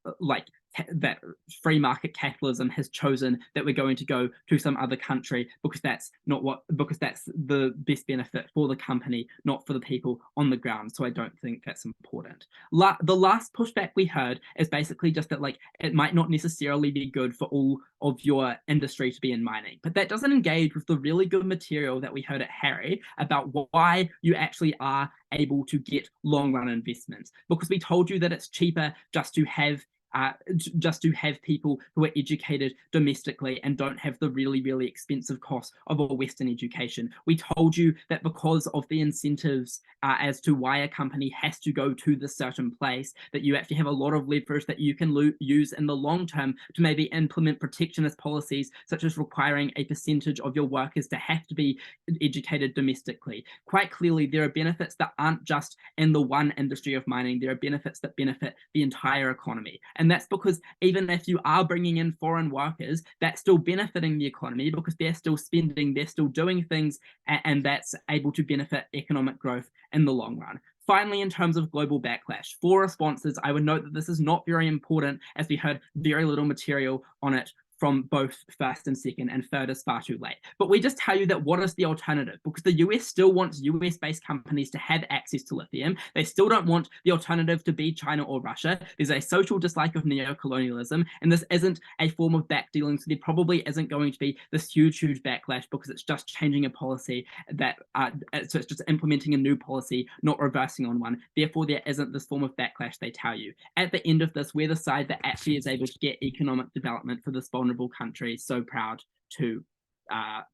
that free market capitalism has chosen that we're going to go to some other country because that's the best benefit for the company, not for the people on the ground. So I don't think that's important. The last pushback we heard is basically just that like it might not necessarily be good for all of your industry to be in mining, but that doesn't engage with the really good material that we heard at Harry about why you actually are able to get long run investments, because we told you that it's cheaper just to have people who are educated domestically and don't have the really, really expensive cost of a Western education. We told you that because of the incentives as to why a company has to go to this certain place, that you actually have a lot of leverage that you can use in the long term to maybe implement protectionist policies, such as requiring a percentage of your workers to have to be educated domestically. Quite clearly, there are benefits that aren't just in the one industry of mining. There are benefits that benefit the entire economy. And that's because even if you are bringing in foreign workers, that's still benefiting the economy because they're still spending, they're still doing things, and that's able to benefit economic growth in the long run. Finally, in terms of global backlash, for responses, I would note that this is not very important, as we heard very little material on it from both first and second, and third is far too late. But we just tell you that what is the alternative? Because the US still wants US-based companies to have access to lithium. They still don't want the alternative to be China or Russia. There's a social dislike of neo-colonialism, and this isn't a form of backdealing, so there probably isn't going to be this huge backlash because it's just changing a policy that, so it's just implementing a new policy, not reversing on one. Therefore, there isn't this form of backlash they tell you. At the end of this, we're the side that actually is able to get economic development for this vulnerable country, so proud to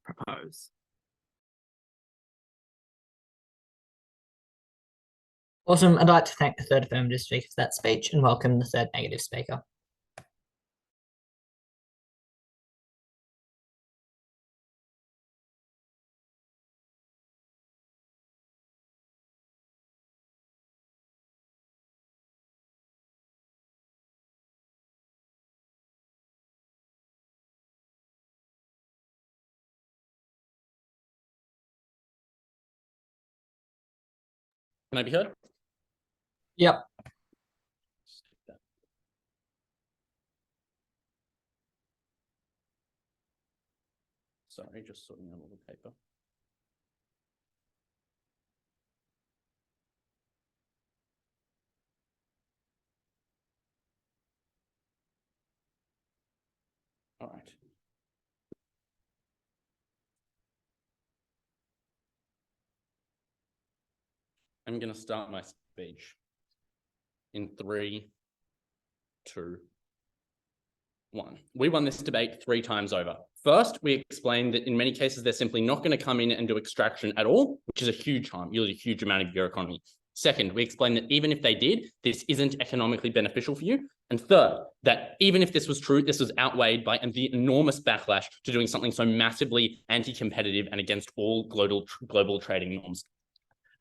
propose. Awesome. I'd like to thank the third affirmative speaker for that speech and welcome the third negative speaker. Can I be heard? Yep. Sorry, just sorting out a little paper. All right. I'm going to start my speech in 3, 2, 1. We won this debate 3 times over. First, we explained that in many cases, they're simply not going to come in and do extraction at all, which is a huge harm, really a huge amount of your economy. Second, we explained that even if they did, this isn't economically beneficial for you. And third, that even if this was true, this was outweighed by the enormous backlash to doing something so massively anti-competitive and against all global trading norms.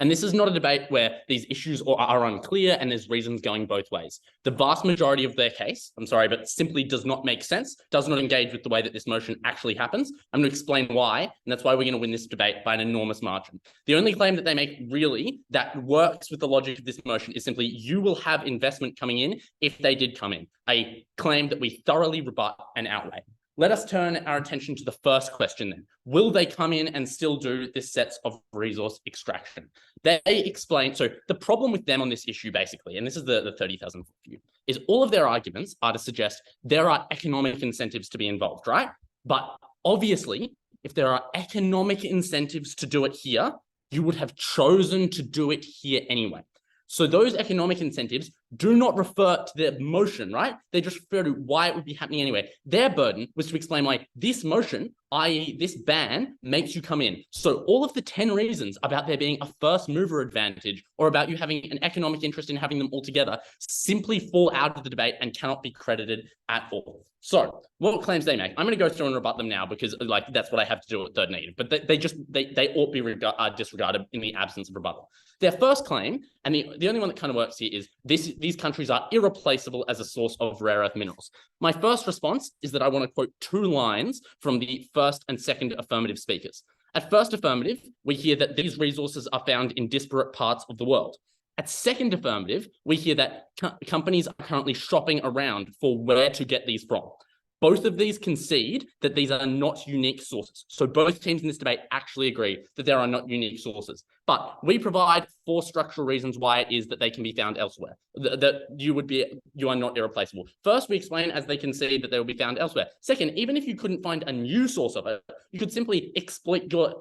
And this is not a debate where these issues are unclear and there's reasons going both ways. The vast majority of their case, I'm sorry, but simply does not make sense, does not engage with the way that this motion actually happens. I'm going to explain why, and that's why we're going to win this debate by an enormous margin. The only claim that they make really that works with the logic of this motion is simply you will have investment coming in if they did come in, a claim that we thoroughly rebut and outweigh. Let us turn our attention to the first question then. Will they come in and still do this sets of resource extraction? They explain, so the problem with them on this issue basically, and this is the 30,000 foot view, is all of their arguments are to suggest there are economic incentives to be involved, right? But obviously, if there are economic incentives to do it here, you would have chosen to do it here anyway. So those economic incentives do not refer to the motion, right? They just refer to why it would be happening anyway. Their burden was to explain why this motion, i.e. this ban, makes you come in. So all of the 10 reasons about there being a first mover advantage or about you having an economic interest in having them all together simply fall out of the debate and cannot be credited at all. So what claims they make? I'm going to go through and rebut them now because like that's what I have to do at third negative, but they ought to be disregarded in the absence of rebuttal. Their first claim, and the only one that kind of works here, is these countries are irreplaceable as a source of rare earth minerals. My first response is that I want to quote 2 lines from the first and second affirmative speakers. At first affirmative, we hear that these resources are found in disparate parts of the world. At second affirmative, we hear that companies are currently shopping around for where to get these from. Both of these concede that these are not unique sources. So both teams in this debate actually agree that there are not unique sources. But we provide 4 structural reasons why it is that they can be found elsewhere, that you are not irreplaceable. First, we explain as they concede that they will be found elsewhere. Second, even if you couldn't find a new source of it, you could simply exploit your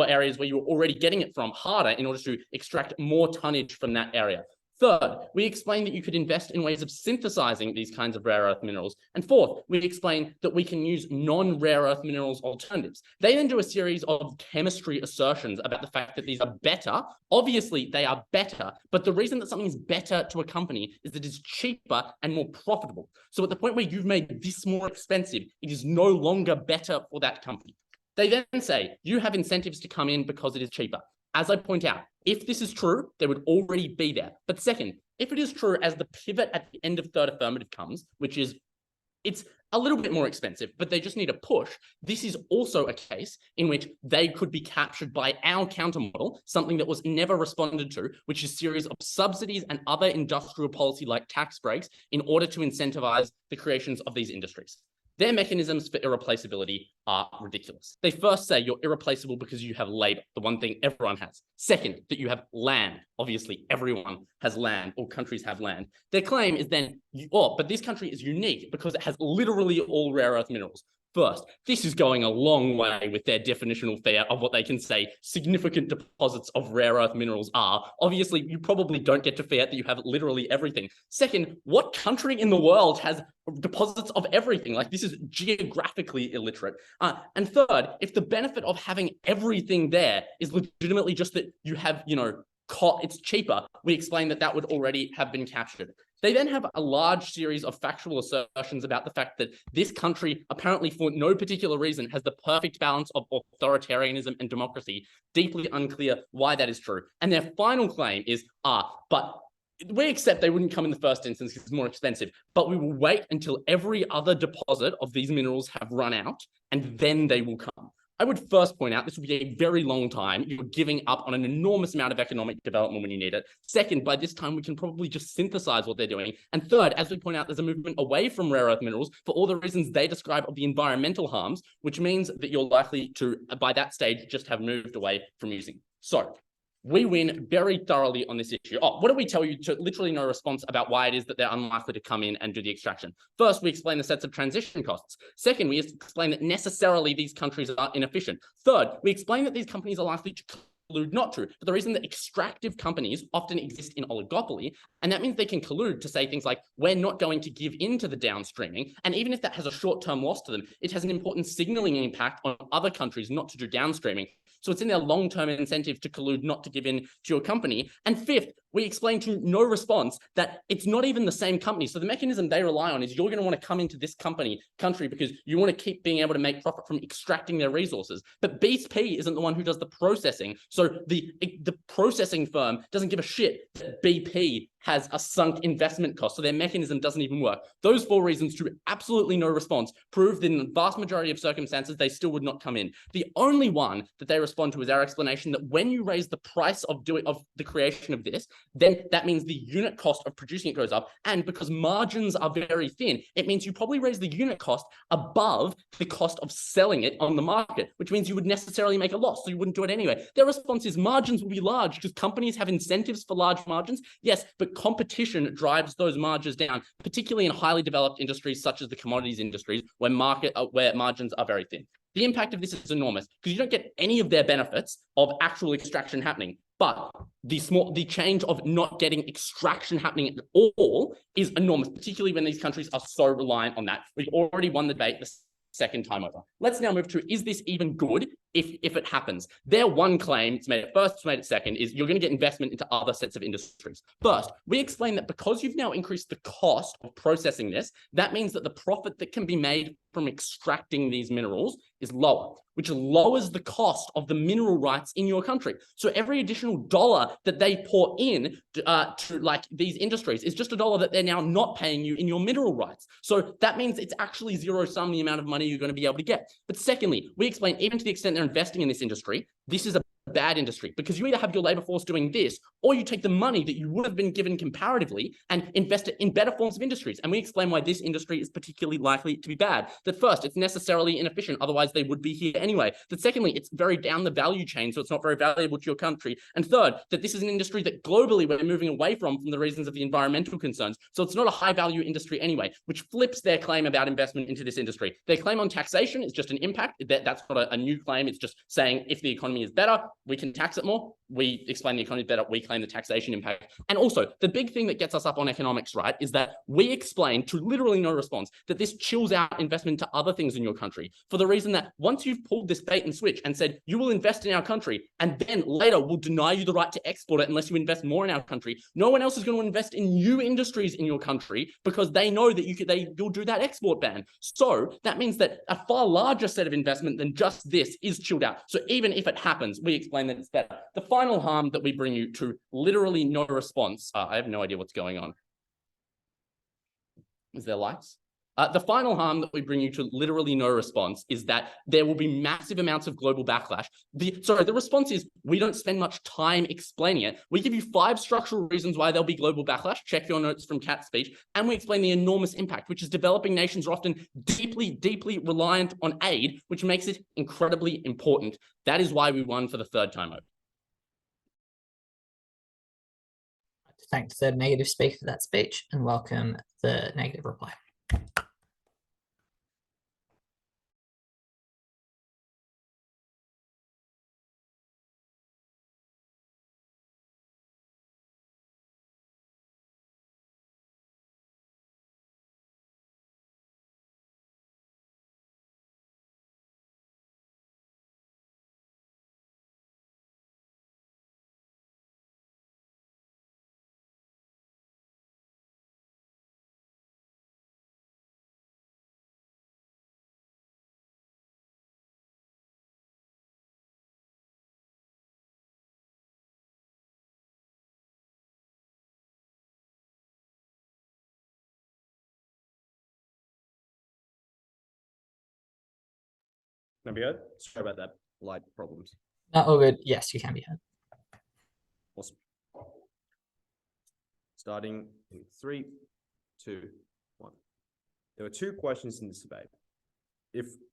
areas where you're already getting it from harder in order to extract more tonnage from that area. Third, we explain that you could invest in ways of synthesizing these kinds of rare earth minerals. And fourth, we explain that we can use non-rare earth minerals alternatives. They then do a series of chemistry assertions about the fact that these are better. Obviously, they are better, but the reason that something is better to a company is that it's cheaper and more profitable. So at the point where you've made this more expensive, it is no longer better for that company. They then say, you have incentives to come in because it is cheaper. As I point out, if this is true, they would already be there. But second, if it is true as the pivot at the end of third affirmative comes, which is it's a little bit more expensive, but they just need a push, this is also a case in which they could be captured by our countermodel, something that was never responded to, which is a series of subsidies and other industrial policy like tax breaks in order to incentivize the creations of these industries. Their mechanisms for irreplaceability are ridiculous. They first say you're irreplaceable because you have labor, the one thing everyone has. Second, that you have land. Obviously, everyone has land. All countries have land. Their claim is then, but this country is unique because it has literally all rare earth minerals. First, this is going a long way with their definitional fear of what they can say significant deposits of rare earth minerals are. Obviously, you probably don't get to fear that you have literally everything. Second, what country in the world has deposits of everything? Like, this is geographically illiterate. And third, if the benefit of having everything there is legitimately just that you have, it's cheaper, we explain that that would already have been captured. They then have a large series of factual assertions about the fact that this country, apparently for no particular reason, has the perfect balance of authoritarianism and democracy. Deeply unclear why that is true. And their final claim is, but we accept they wouldn't come in the first instance because it's more expensive, but we will wait until every other deposit of these minerals have run out, and then they will come. I would first point out this would be a very long time. You're giving up on an enormous amount of economic development when you need it. Second, by this time, we can probably just synthesize what they're doing. And third, as we point out, there's a movement away from rare earth minerals for all the reasons they describe of the environmental harms, which means that you're likely to, by that stage, just have moved away from using. So we win very thoroughly on this issue. What do we tell you to literally no response about why it is that they're unlikely to come in and do the extraction? First, we explain the sets of transition costs. Second, we explain that necessarily these countries are inefficient. Third, we explain that these companies are likely to collude not to, for the reason that extractive companies often exist in oligopoly, and that means they can collude to say things like, we're not going to give in to the downstreaming, and even if that has a short-term loss to them, it has an important signaling impact on other countries not to do downstreaming. So it's in their long-term incentive to collude not to give in to your company. And fifth, we explain to no response that it's not even the same company. So the mechanism they rely on is you're going to want to come into this country because you want to keep being able to make profit from extracting their resources. But BP isn't the one who does the processing. So the processing firm doesn't give a shit that BP has a sunk investment cost. So their mechanism doesn't even work. Those 4 reasons to absolutely no response prove that in the vast majority of circumstances, they still would not come in. The only one that they respond to is our explanation that when you raise the price of the creation of this, then that means the unit cost of producing it goes up. And because margins are very thin, it means you probably raise the unit cost above the cost of selling it on the market, which means you would necessarily make a loss. So you wouldn't do it anyway. Their response is margins will be large because companies have incentives for large margins. Yes, but competition drives those margins down, particularly in highly developed industries such as the commodities industries where margins are very thin. The impact of this is enormous because you don't get any of their benefits of actual extraction happening. But the change of not getting extraction happening at all is enormous, particularly when these countries are so reliant on that. We've already won the debate the second time over. Let's now move to, is this even good if it happens? Their one claim, it's made it first, it's made it second, is you're going to get investment into other sets of industries. First, we explain that because you've now increased the cost of processing this, that means that the profit that can be made from extracting these minerals is lower, which lowers the cost of the mineral rights in your country. So every additional dollar that they pour in to like these industries is just a dollar that they're now not paying you in your mineral rights. So that means it's actually zero sum the amount of money you're going to be able to get. But secondly, we explain even to the extent they're investing in this industry, this is a bad industry, because you either have your labor force doing this, or you take the money that you would have been given comparatively and invest it in better forms of industries. And we explain why this industry is particularly likely to be bad. That first, it's necessarily inefficient, otherwise they would be here anyway. That secondly, it's very down the value chain, so it's not very valuable to your country. And third, that this is an industry that globally we're moving away from the reasons of the environmental concerns. So it's not a high value industry anyway, which flips their claim about investment into this industry. Their claim on taxation is just an impact. That's not a new claim. It's just saying if the economy is better, we can tax it more. We explain the economy better, we claim the taxation impact. And also, the big thing that gets us up on economics, right, is that we explain to literally no response that this chills out investment to other things in your country, for the reason that once you've pulled this bait and switch and said, you will invest in our country, and then later we'll deny you the right to export it unless you invest more in our country, no one else is going to invest in new industries in your country because they know that you'll do that export ban. So that means that a far larger set of investment than just this is chilled out. So even if it happens, we explain that it's better. The final harm that we bring you to literally no response. I have no idea what's going on. Is there lights? The final harm that we bring you to literally no response is that there will be massive amounts of global backlash. The response is we don't spend much time explaining it. We give you 5 structural reasons why there'll be global backlash. Check your notes from Kat's speech. And we explain the enormous impact, which is developing nations are often deeply, deeply reliant on aid, which makes it incredibly important. That is why we won for the 3rd time over. Thank the negative speaker for that speech and welcome the negative reply. Can I be heard? Sorry about that. Light problems. All good. Yes, you can be heard. Awesome. Starting in 3, 2, 1. There were 2 questions in this debate.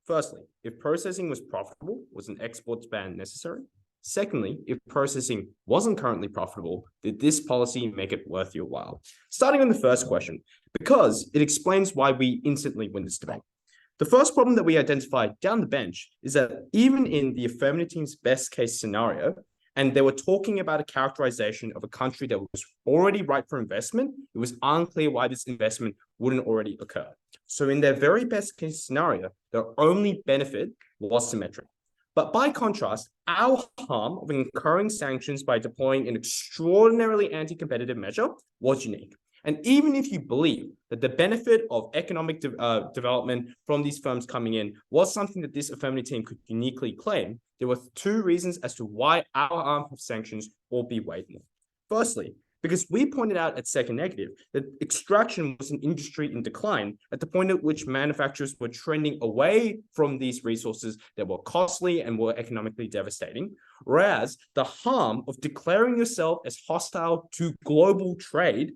Firstly, if processing was profitable, was an exports ban necessary? Secondly, if processing wasn't currently profitable, did this policy make it worth your while? Starting on the first question, because it explains why we instantly win this debate. The first problem that we identified down the bench is that even in the affirmative team's best case scenario, and they were talking about a characterization of a country that was already ripe for investment, it was unclear why this investment wouldn't already occur. So in their very best case scenario, their only benefit was symmetric. But by contrast, our harm of incurring sanctions by deploying an extraordinarily anti-competitive measure was unique. And even if you believe that the benefit of economic development from these firms coming in was something that this affirmative team could uniquely claim, there were 2 reasons as to why our arm of sanctions will be weighed more. Firstly, because we pointed out at second negative that extraction was an industry in decline at the point at which manufacturers were trending away from these resources that were costly and were economically devastating, whereas the harm of declaring yourself as hostile to global trade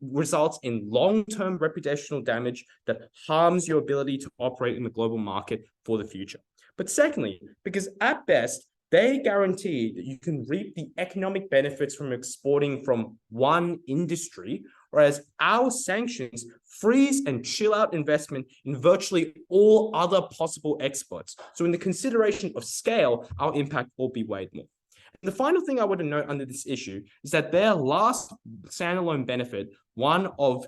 results in long-term reputational damage that harms your ability to operate in the global market for the future. But secondly, because at best, they guarantee that you can reap the economic benefits from exporting from one industry, whereas our sanctions freeze and chill out investment in virtually all other possible exports. So in the consideration of scale, our impact will be weighed more. the final thing I want to note under this issue is that their last standalone benefit, one of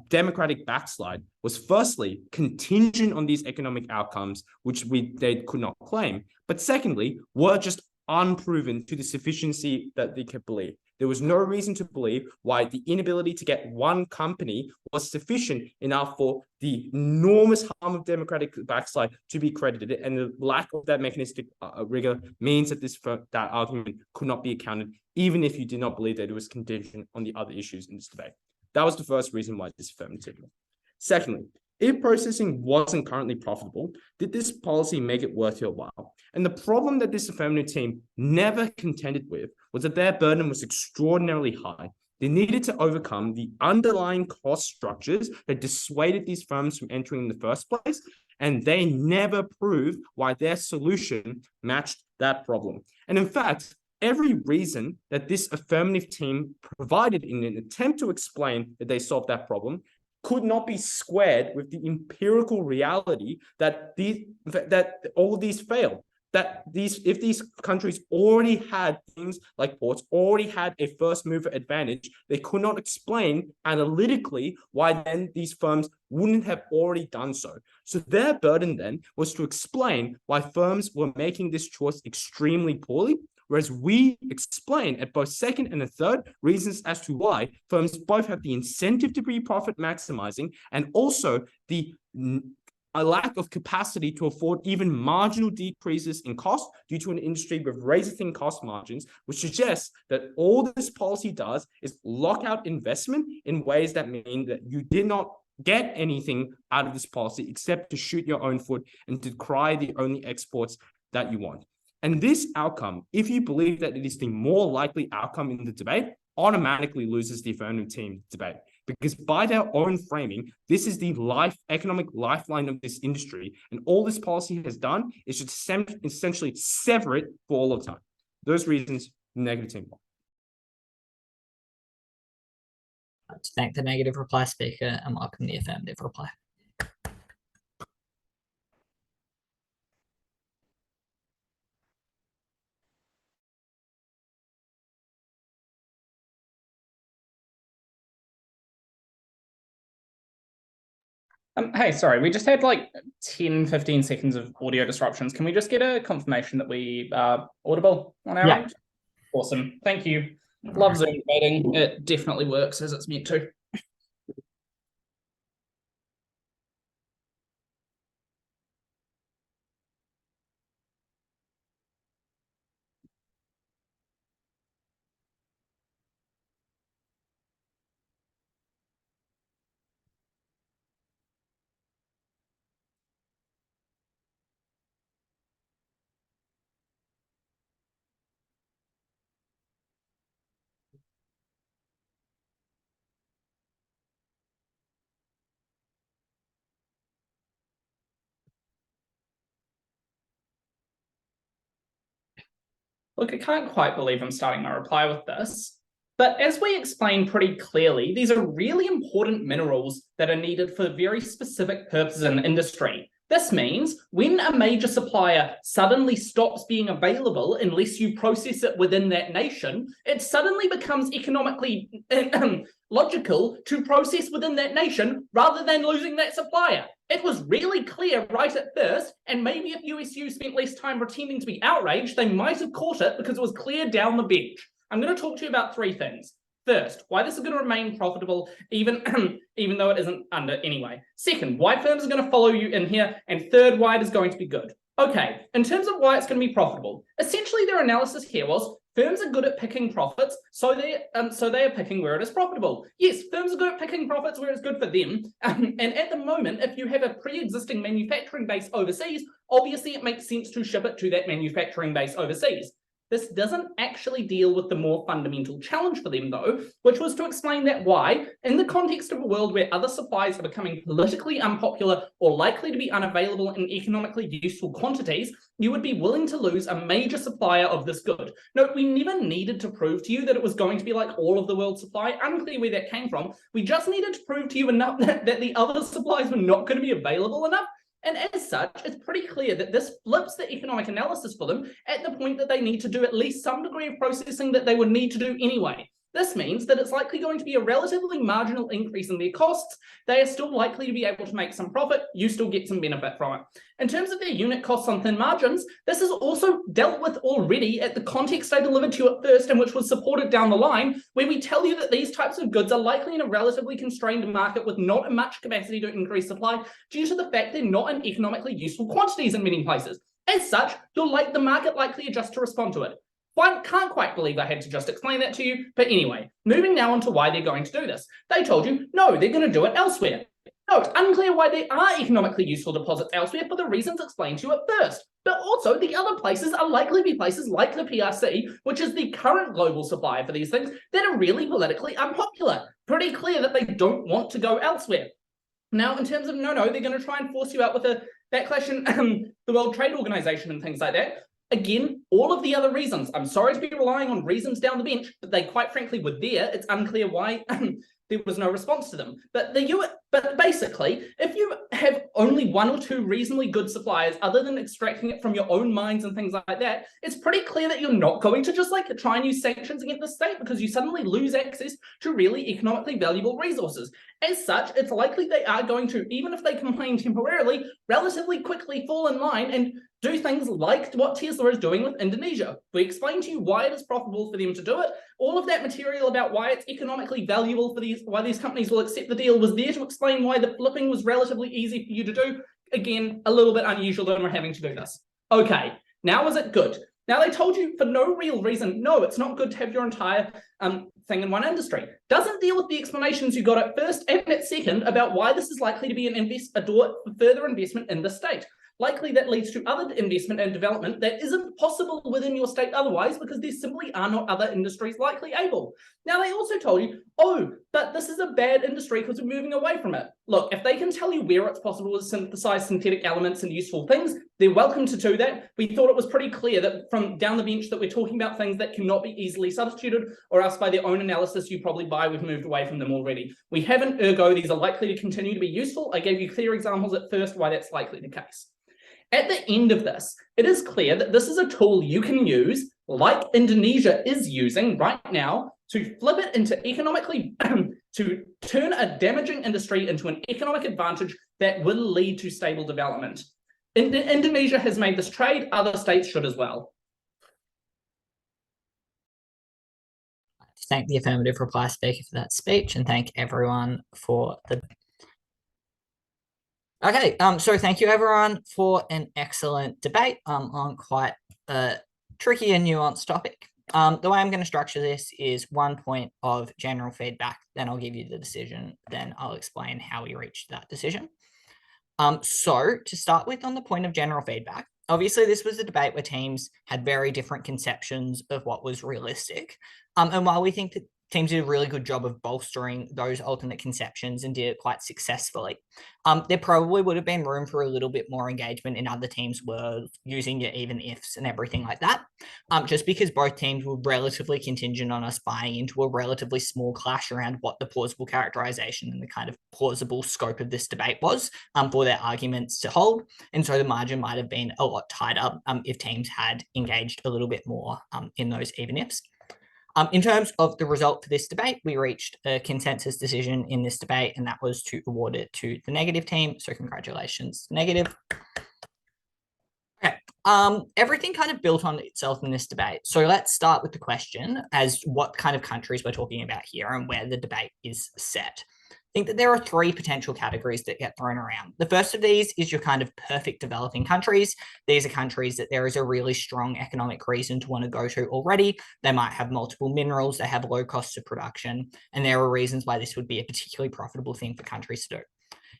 democratic backslide, was firstly contingent on these economic outcomes, which they could not claim, but secondly, were just unproven to the sufficiency that they could believe. There was no reason to believe why the inability to get one company was sufficient enough for the enormous harm of democratic backslide to be credited, and the lack of that mechanistic rigor means that that argument could not be accounted, even if you did not believe that it was contingent on the other issues in this debate. That was the first reason why this affirmative. Secondly, if processing wasn't currently profitable, did this policy make it worth your while? And the problem that this affirmative team never contended with was that their burden was extraordinarily high. They needed to overcome the underlying cost structures that dissuaded these firms from entering in the first place, and they never proved why their solution matched that problem. And in fact, every reason that this affirmative team provided in an attempt to explain that they solved that problem could not be squared with the empirical reality that all of these failed. That if these countries already had things like ports, already had a first mover advantage, they could not explain analytically why then these firms wouldn't have already done so. So their burden then was to explain why firms were making this choice extremely poorly, whereas we explain at both second and the third reasons as to why firms both have the incentive to be profit maximizing and also a lack of capacity to afford even marginal decreases in cost due to an industry with razor-thin cost margins, which suggests that all this policy does is lock out investment in ways that mean that you did not get anything out of this policy except to shoot your own foot and to decry the only exports that you want. And this outcome, if you believe that it is the more likely outcome in the debate, automatically loses the affirmative team debate. Because by their own framing, this is the economic lifeline of this industry. And all this policy has done is just essentially sever it for all of time. Those reasons, negative team. I'd like to thank the negative reply speaker and welcome the affirmative reply. Hey, sorry, we just had like 10, 15 seconds of audio disruptions. Can we just get a confirmation that we are audible on our end? Awesome, thank you. Love Zoom debating. It definitely works as it's meant to. Look, I can't quite believe I'm starting my reply with this, but as we explained pretty clearly, these are really important minerals that are needed for very specific purposes in industry. This means when a major supplier suddenly stops being available unless you process it within that nation, it suddenly becomes economically logical to process within that nation rather than losing that supplier. It was really clear right at first, and maybe if USU spent less time pretending to be outraged, they might have caught it because it was clear down the bench. I'm going to talk to you about three things. First, why this is going to remain profitable even though it isn't under anyway. Second, why firms are going to follow you in here. And third, why it is going to be good. Okay, in terms of why it's going to be profitable, essentially their analysis here was firms are good at picking profits, so they are picking where it is profitable. Yes, firms are good at picking profits where it's good for them. And at the moment, if you have a pre-existing manufacturing base overseas, obviously it makes sense to ship it to that manufacturing base overseas. This doesn't actually deal with the more fundamental challenge for them, though, which was to explain that why, in the context of a world where other supplies are becoming politically unpopular or likely to be unavailable in economically useful quantities, you would be willing to lose a major supplier of this good. Note, we never needed to prove to you that it was going to be like all of the world's supply. Unclear where that came from. We just needed to prove to you enough that the other supplies were not going to be available enough. And as such, it's pretty clear that this flips the economic analysis for them at the point that they need to do at least some degree of processing that they would need to do anyway. This means that it's likely going to be a relatively marginal increase in their costs. They are still likely to be able to make some profit. You still get some benefit from it. In terms of their unit costs on thin margins, this is also dealt with already at the context I delivered to you at first and which was supported down the line, where we tell you that these types of goods are likely in a relatively constrained market with not much capacity to increase supply due to the fact they're not in economically useful quantities in many places. As such, the market likely adjusts to respond to it. Can't quite believe I had to just explain that to you, but anyway, moving now on to why they're going to do this. They told you, no, they're going to do it elsewhere. No, it's unclear why there are economically useful deposits elsewhere for the reasons explained to you at first. But also, the other places are likely to be places like the PRC, which is the current global supplier for these things, that are really politically unpopular. Pretty clear that they don't want to go elsewhere. Now, in terms of no, they're going to try and force you out with a backlash in the World Trade Organization and things like that. Again, all of the other reasons. I'm sorry to be relying on reasons down the bench, but they quite frankly were there. It's unclear why there was no response to them. But basically, if you have only one or two reasonably good suppliers, other than extracting it from your own mines and things like that, it's pretty clear that you're not going to just try and use sanctions against the state because you suddenly lose access to really economically valuable resources. As such, it's likely they are going to, even if they complain temporarily, relatively quickly fall in line and do things like what Tesla is doing with Indonesia. We explained to you why it is profitable for them to do it. All of that material about why it's economically valuable for why these companies will accept the deal was there to explain why the flipping was relatively easy for you to do. Again, a little bit unusual that we're having to do this. Okay, now is it good? Now they told you for no real reason, no, it's not good to have your entire thing in one industry. Doesn't deal with the explanations you got at first and at second about why this is likely to be a door for further investment in the state. Likely that leads to other investment and development that isn't possible within your state otherwise because there simply are not other industries likely able. Now, they also told you, oh, but this is a bad industry because we're moving away from it. Look, if they can tell you where it's possible to synthesize synthetic elements and useful things, they're welcome to do that. We thought it was pretty clear that from down the bench that we're talking about things that cannot be easily substituted, or else by their own analysis, you probably buy we've moved away from them already. We haven't, ergo, these are likely to continue to be useful. I gave you clear examples at first why that's likely the case. At the end of this, it is clear that this is a tool you can use, like Indonesia is using right now, to flip it into economically, to turn a damaging industry into an economic advantage that will lead to stable development. Indonesia has made this trade, other states should as well. Thank the affirmative reply speaker for that speech and thank everyone for the... Okay, so thank you everyone for an excellent debate on quite a tricky and nuanced topic. The way I'm going to structure this is 1 point of general feedback, then I'll give you the decision, then I'll explain how we reached that decision. So to start with, on the point of general feedback, obviously this was a debate where teams had very different conceptions of what was realistic. And while we think that teams did a really good job of bolstering those alternate conceptions and did it quite successfully, there probably would have been room for a little bit more engagement in other teams were using your even ifs and everything like that, just because both teams were relatively contingent on us buying into a relatively small clash around what the plausible characterization and the kind of plausible scope of this debate was for their arguments to hold. And so the margin might have been a lot tighter if teams had engaged a little bit more in those even ifs. In terms of the result for this debate, we reached a consensus decision in this debate, and that was to award it to the negative team. So congratulations, negative. Okay, everything kind of built on itself in this debate. So let's start with the question as what kind of countries we're talking about here and where the debate is set. I think that there are three potential categories that get thrown around. The first of these is your kind of perfect developing countries. These are countries that there is a really strong economic reason to want to go to already. They might have multiple minerals, they have low costs of production, and there are reasons why this would be a particularly profitable thing for countries to do.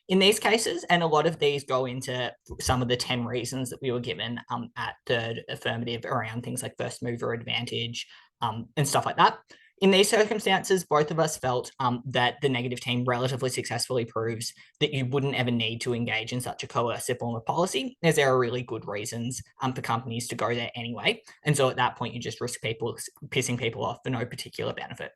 In these cases, and a lot of these go into some of the 10 reasons that we were given at third affirmative around things like first mover advantage and stuff like that. In these circumstances, both of us felt that the negative team relatively successfully proves that you wouldn't ever need to engage in such a coercive form of policy, as there are really good reasons for companies to go there anyway. And so at that point, you just risk pissing people off for no particular benefit.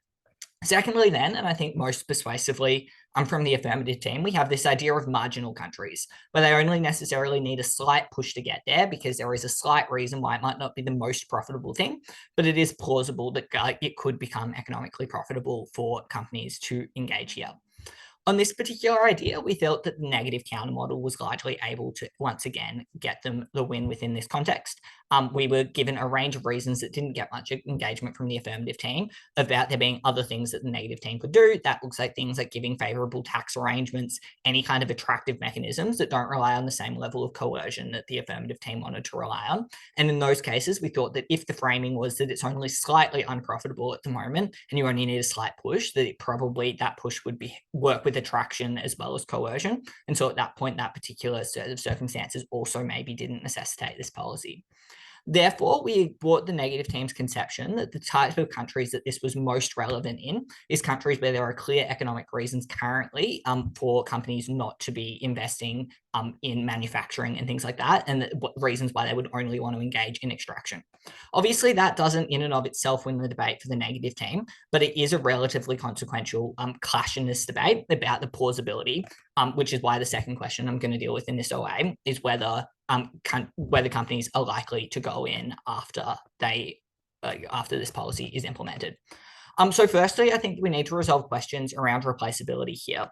Secondly, then, and I think most persuasively from the affirmative team, we have this idea of marginal countries, where they only necessarily need a slight push to get there because there is a slight reason why it might not be the most profitable thing, but it is plausible that it could become economically profitable for companies to engage here. On this particular idea, we felt that the negative counter model was largely able to, once again, get them the win within this context. We were given a range of reasons that didn't get much engagement from the affirmative team about there being other things that the negative team could do. That looks like things like giving favorable tax arrangements, any kind of attractive mechanisms that don't rely on the same level of coercion that the affirmative team wanted to rely on. And in those cases, we thought that if the framing was that it's only slightly unprofitable at the moment and you only need a slight push, that it probably that push would be work with attraction as well as coercion. And so at that point, that particular set of circumstances also maybe didn't necessitate this policy. Therefore, we brought the negative team's conception that the type of countries that this was most relevant in is countries where there are clear economic reasons currently for companies not to be investing in manufacturing and things like that, and reasons why they would only want to engage in extraction. Obviously, that doesn't in and of itself win the debate for the negative team, but it is a relatively consequential clash in this debate about the plausibility, which is why the second question I'm going to deal with in this OA is whether companies are likely to go in after this policy is implemented. So firstly, I think we need to resolve questions around replaceability here.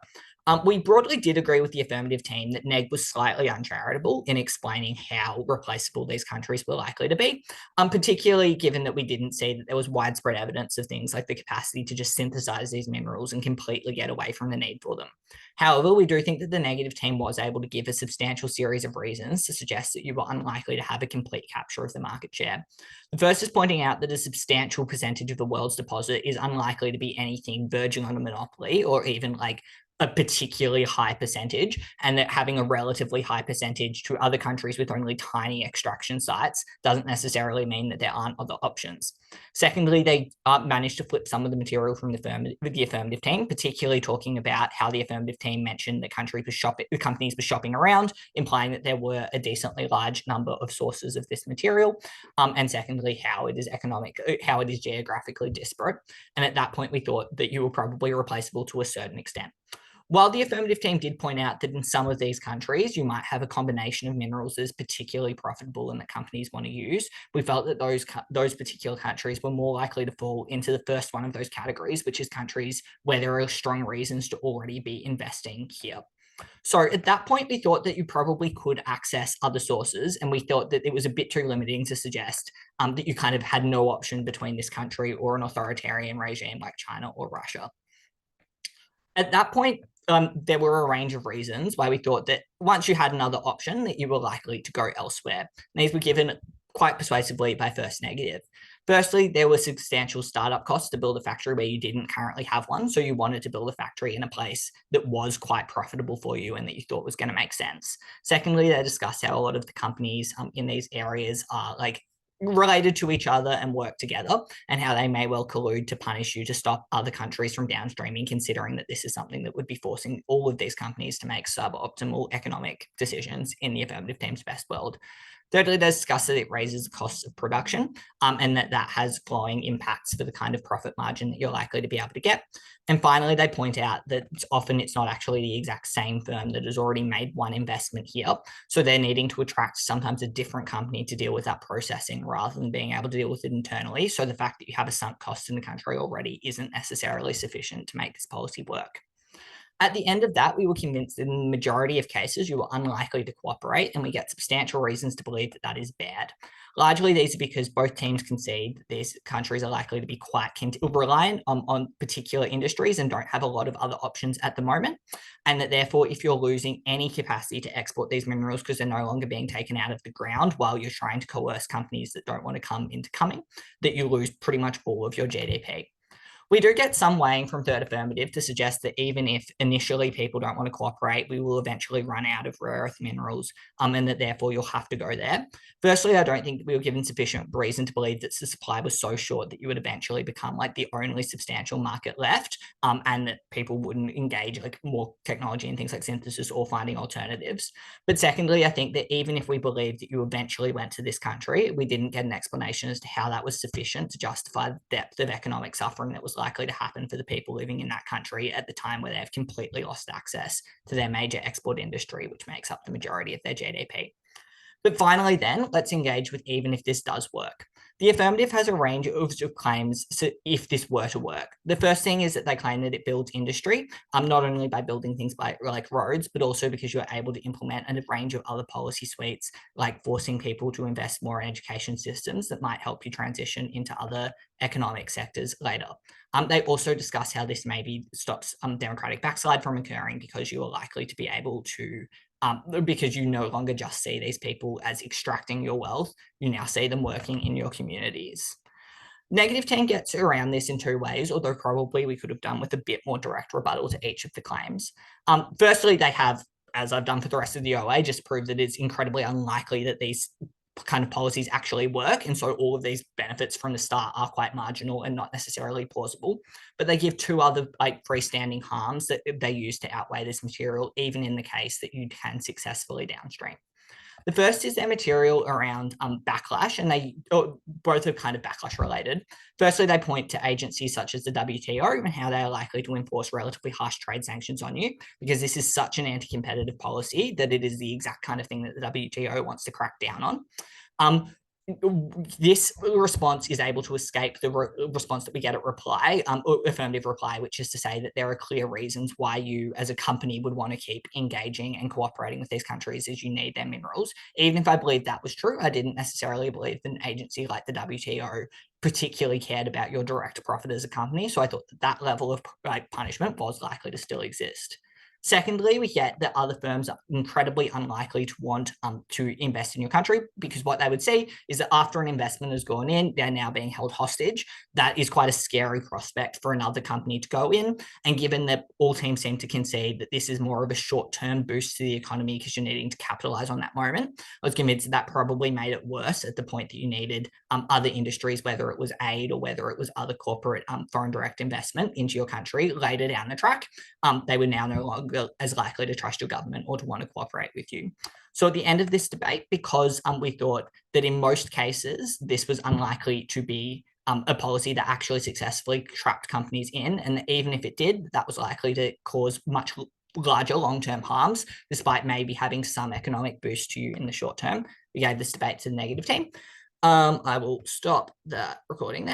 We broadly did agree with the affirmative team that NEG was slightly uncharitable in explaining how replaceable these countries were likely to be, particularly given that we didn't see that there was widespread evidence of things like the capacity to just synthesize these minerals and completely get away from the need for them. However, we do think that the negative team was able to give a substantial series of reasons to suggest that you were unlikely to have a complete capture of the market share. The first is pointing out that a substantial percentage of the world's deposit is unlikely to be anything verging on a monopoly or even like a particularly high percentage, and that having a relatively high percentage to other countries with only tiny extraction sites doesn't necessarily mean that there aren't other options. Secondly, they managed to flip some of the material from the affirmative team, particularly talking about how the affirmative team mentioned that companies were shopping around, implying that there were a decently large number of sources of this material. And secondly, how it is geographically disparate. And at that point, we thought that you were probably replaceable to a certain extent. While the affirmative team did point out that in some of these countries, you might have a combination of minerals that is particularly profitable and that companies want to use, we felt that those particular countries were more likely to fall into the first one of those categories, which is countries where there are strong reasons to already be investing here. So at that point, we thought that you probably could access other sources, and we thought that it was a bit too limiting to suggest that you kind of had no option between this country or an authoritarian regime like China or Russia. At that point, there were a range of reasons why we thought that once you had another option, that you were likely to go elsewhere. And these were given quite persuasively by First Negative. Firstly, there were substantial startup costs to build a factory where you didn't currently have one. So you wanted to build a factory in a place that was quite profitable for you and that you thought was going to make sense. Secondly, they discussed how a lot of the companies in these areas are like related to each other and work together, and how they may well collude to punish you to stop other countries from downstreaming, considering that this is something that would be forcing all of these companies to make suboptimal economic decisions in the affirmative team's best world. Thirdly, they discuss that it raises the costs of production and that has flowing impacts for the kind of profit margin that you're likely to be able to get. And finally, they point out that often it's not actually the exact same firm that has already made one investment here. So they're needing to attract sometimes a different company to deal with that processing rather than being able to deal with it internally. So the fact that you have a sunk cost in the country already isn't necessarily sufficient to make this policy work. At the end of that, we were convinced that in the majority of cases, you were unlikely to cooperate, and we get substantial reasons to believe that that is bad. Largely, these are because both teams concede that these countries are likely to be quite reliant on particular industries and don't have a lot of other options at the moment, and that therefore, if you're losing any capacity to export these minerals because they're no longer being taken out of the ground while you're trying to coerce companies that don't want to come into coming, that you lose pretty much all of your GDP. We do get some weighing from Third Affirmative to suggest that even if initially people don't want to cooperate, we will eventually run out of rare earth minerals and that therefore you'll have to go there. Firstly, I don't think that we were given sufficient reason to believe that the supply was so short that you would eventually become like the only substantial market left and that people wouldn't engage like more technology and things like synthesis or finding alternatives. But secondly, I think that even if we believed that you eventually went to this country, we didn't get an explanation as to how that was sufficient to justify the depth of economic suffering that was likely to happen for the people living in that country at the time where they've completely lost access to their major export industry, which makes up the majority of their GDP. But finally, then, let's engage with even if this does work. The affirmative has a range of claims if this were to work. The first thing is that they claim that it builds industry, not only by building things like roads, but also because you're able to implement a range of other policy suites, like forcing people to invest more in education systems that might help you transition into other economic sectors later. They also discuss how this maybe stops democratic backslide from occurring because you are likely to be able to because you no longer just see these people as extracting your wealth, you now see them working in your communities. -10 gets around this in two ways, although probably we could have done with a bit more direct rebuttal to each of the claims. Firstly, they have, as I've done for the rest of the OA, just proved that it's incredibly unlikely that these kind of policies actually work, and so all of these benefits from the start are quite marginal and not necessarily plausible. But they give two other freestanding harms that they use to outweigh this material, even in the case that you can successfully downstream. The first is their material around backlash, and they both are kind of backlash related. Firstly, they point to agencies such as the WTO and how they are likely to enforce relatively harsh trade sanctions on you, because this is such an anti-competitive policy that it is the exact kind of thing that the WTO wants to crack down on. This response is able to escape the response that we get at reply, affirmative reply, which is to say that there are clear reasons why you as a company would want to keep engaging and cooperating with these countries as you need their minerals. Even if I believed that was true, I didn't necessarily believe that an agency like the WTO particularly cared about your direct profit as a company. So I thought that level of punishment was likely to still exist. Secondly, we get that other firms are incredibly unlikely to want to invest in your country, because what they would see is that after an investment has gone in, they're now being held hostage. That is quite a scary prospect for another company to go in. And given that all teams seem to concede that this is more of a short-term boost to the economy because you're needing to capitalize on that moment, I was convinced that probably made it worse at the point that you needed other industries, whether it was aid or whether it was other corporate foreign direct investment into your country later down the track. They were now no longer as likely to trust your government or to want to cooperate with you. So at the end of this debate, because we thought that in most cases, this was unlikely to be a policy that actually successfully trapped companies in, and even if it did, that was likely to cause much larger long-term harms, despite maybe having some economic boost to you in the short term. We gave this debate to the -10. I will stop the recording now.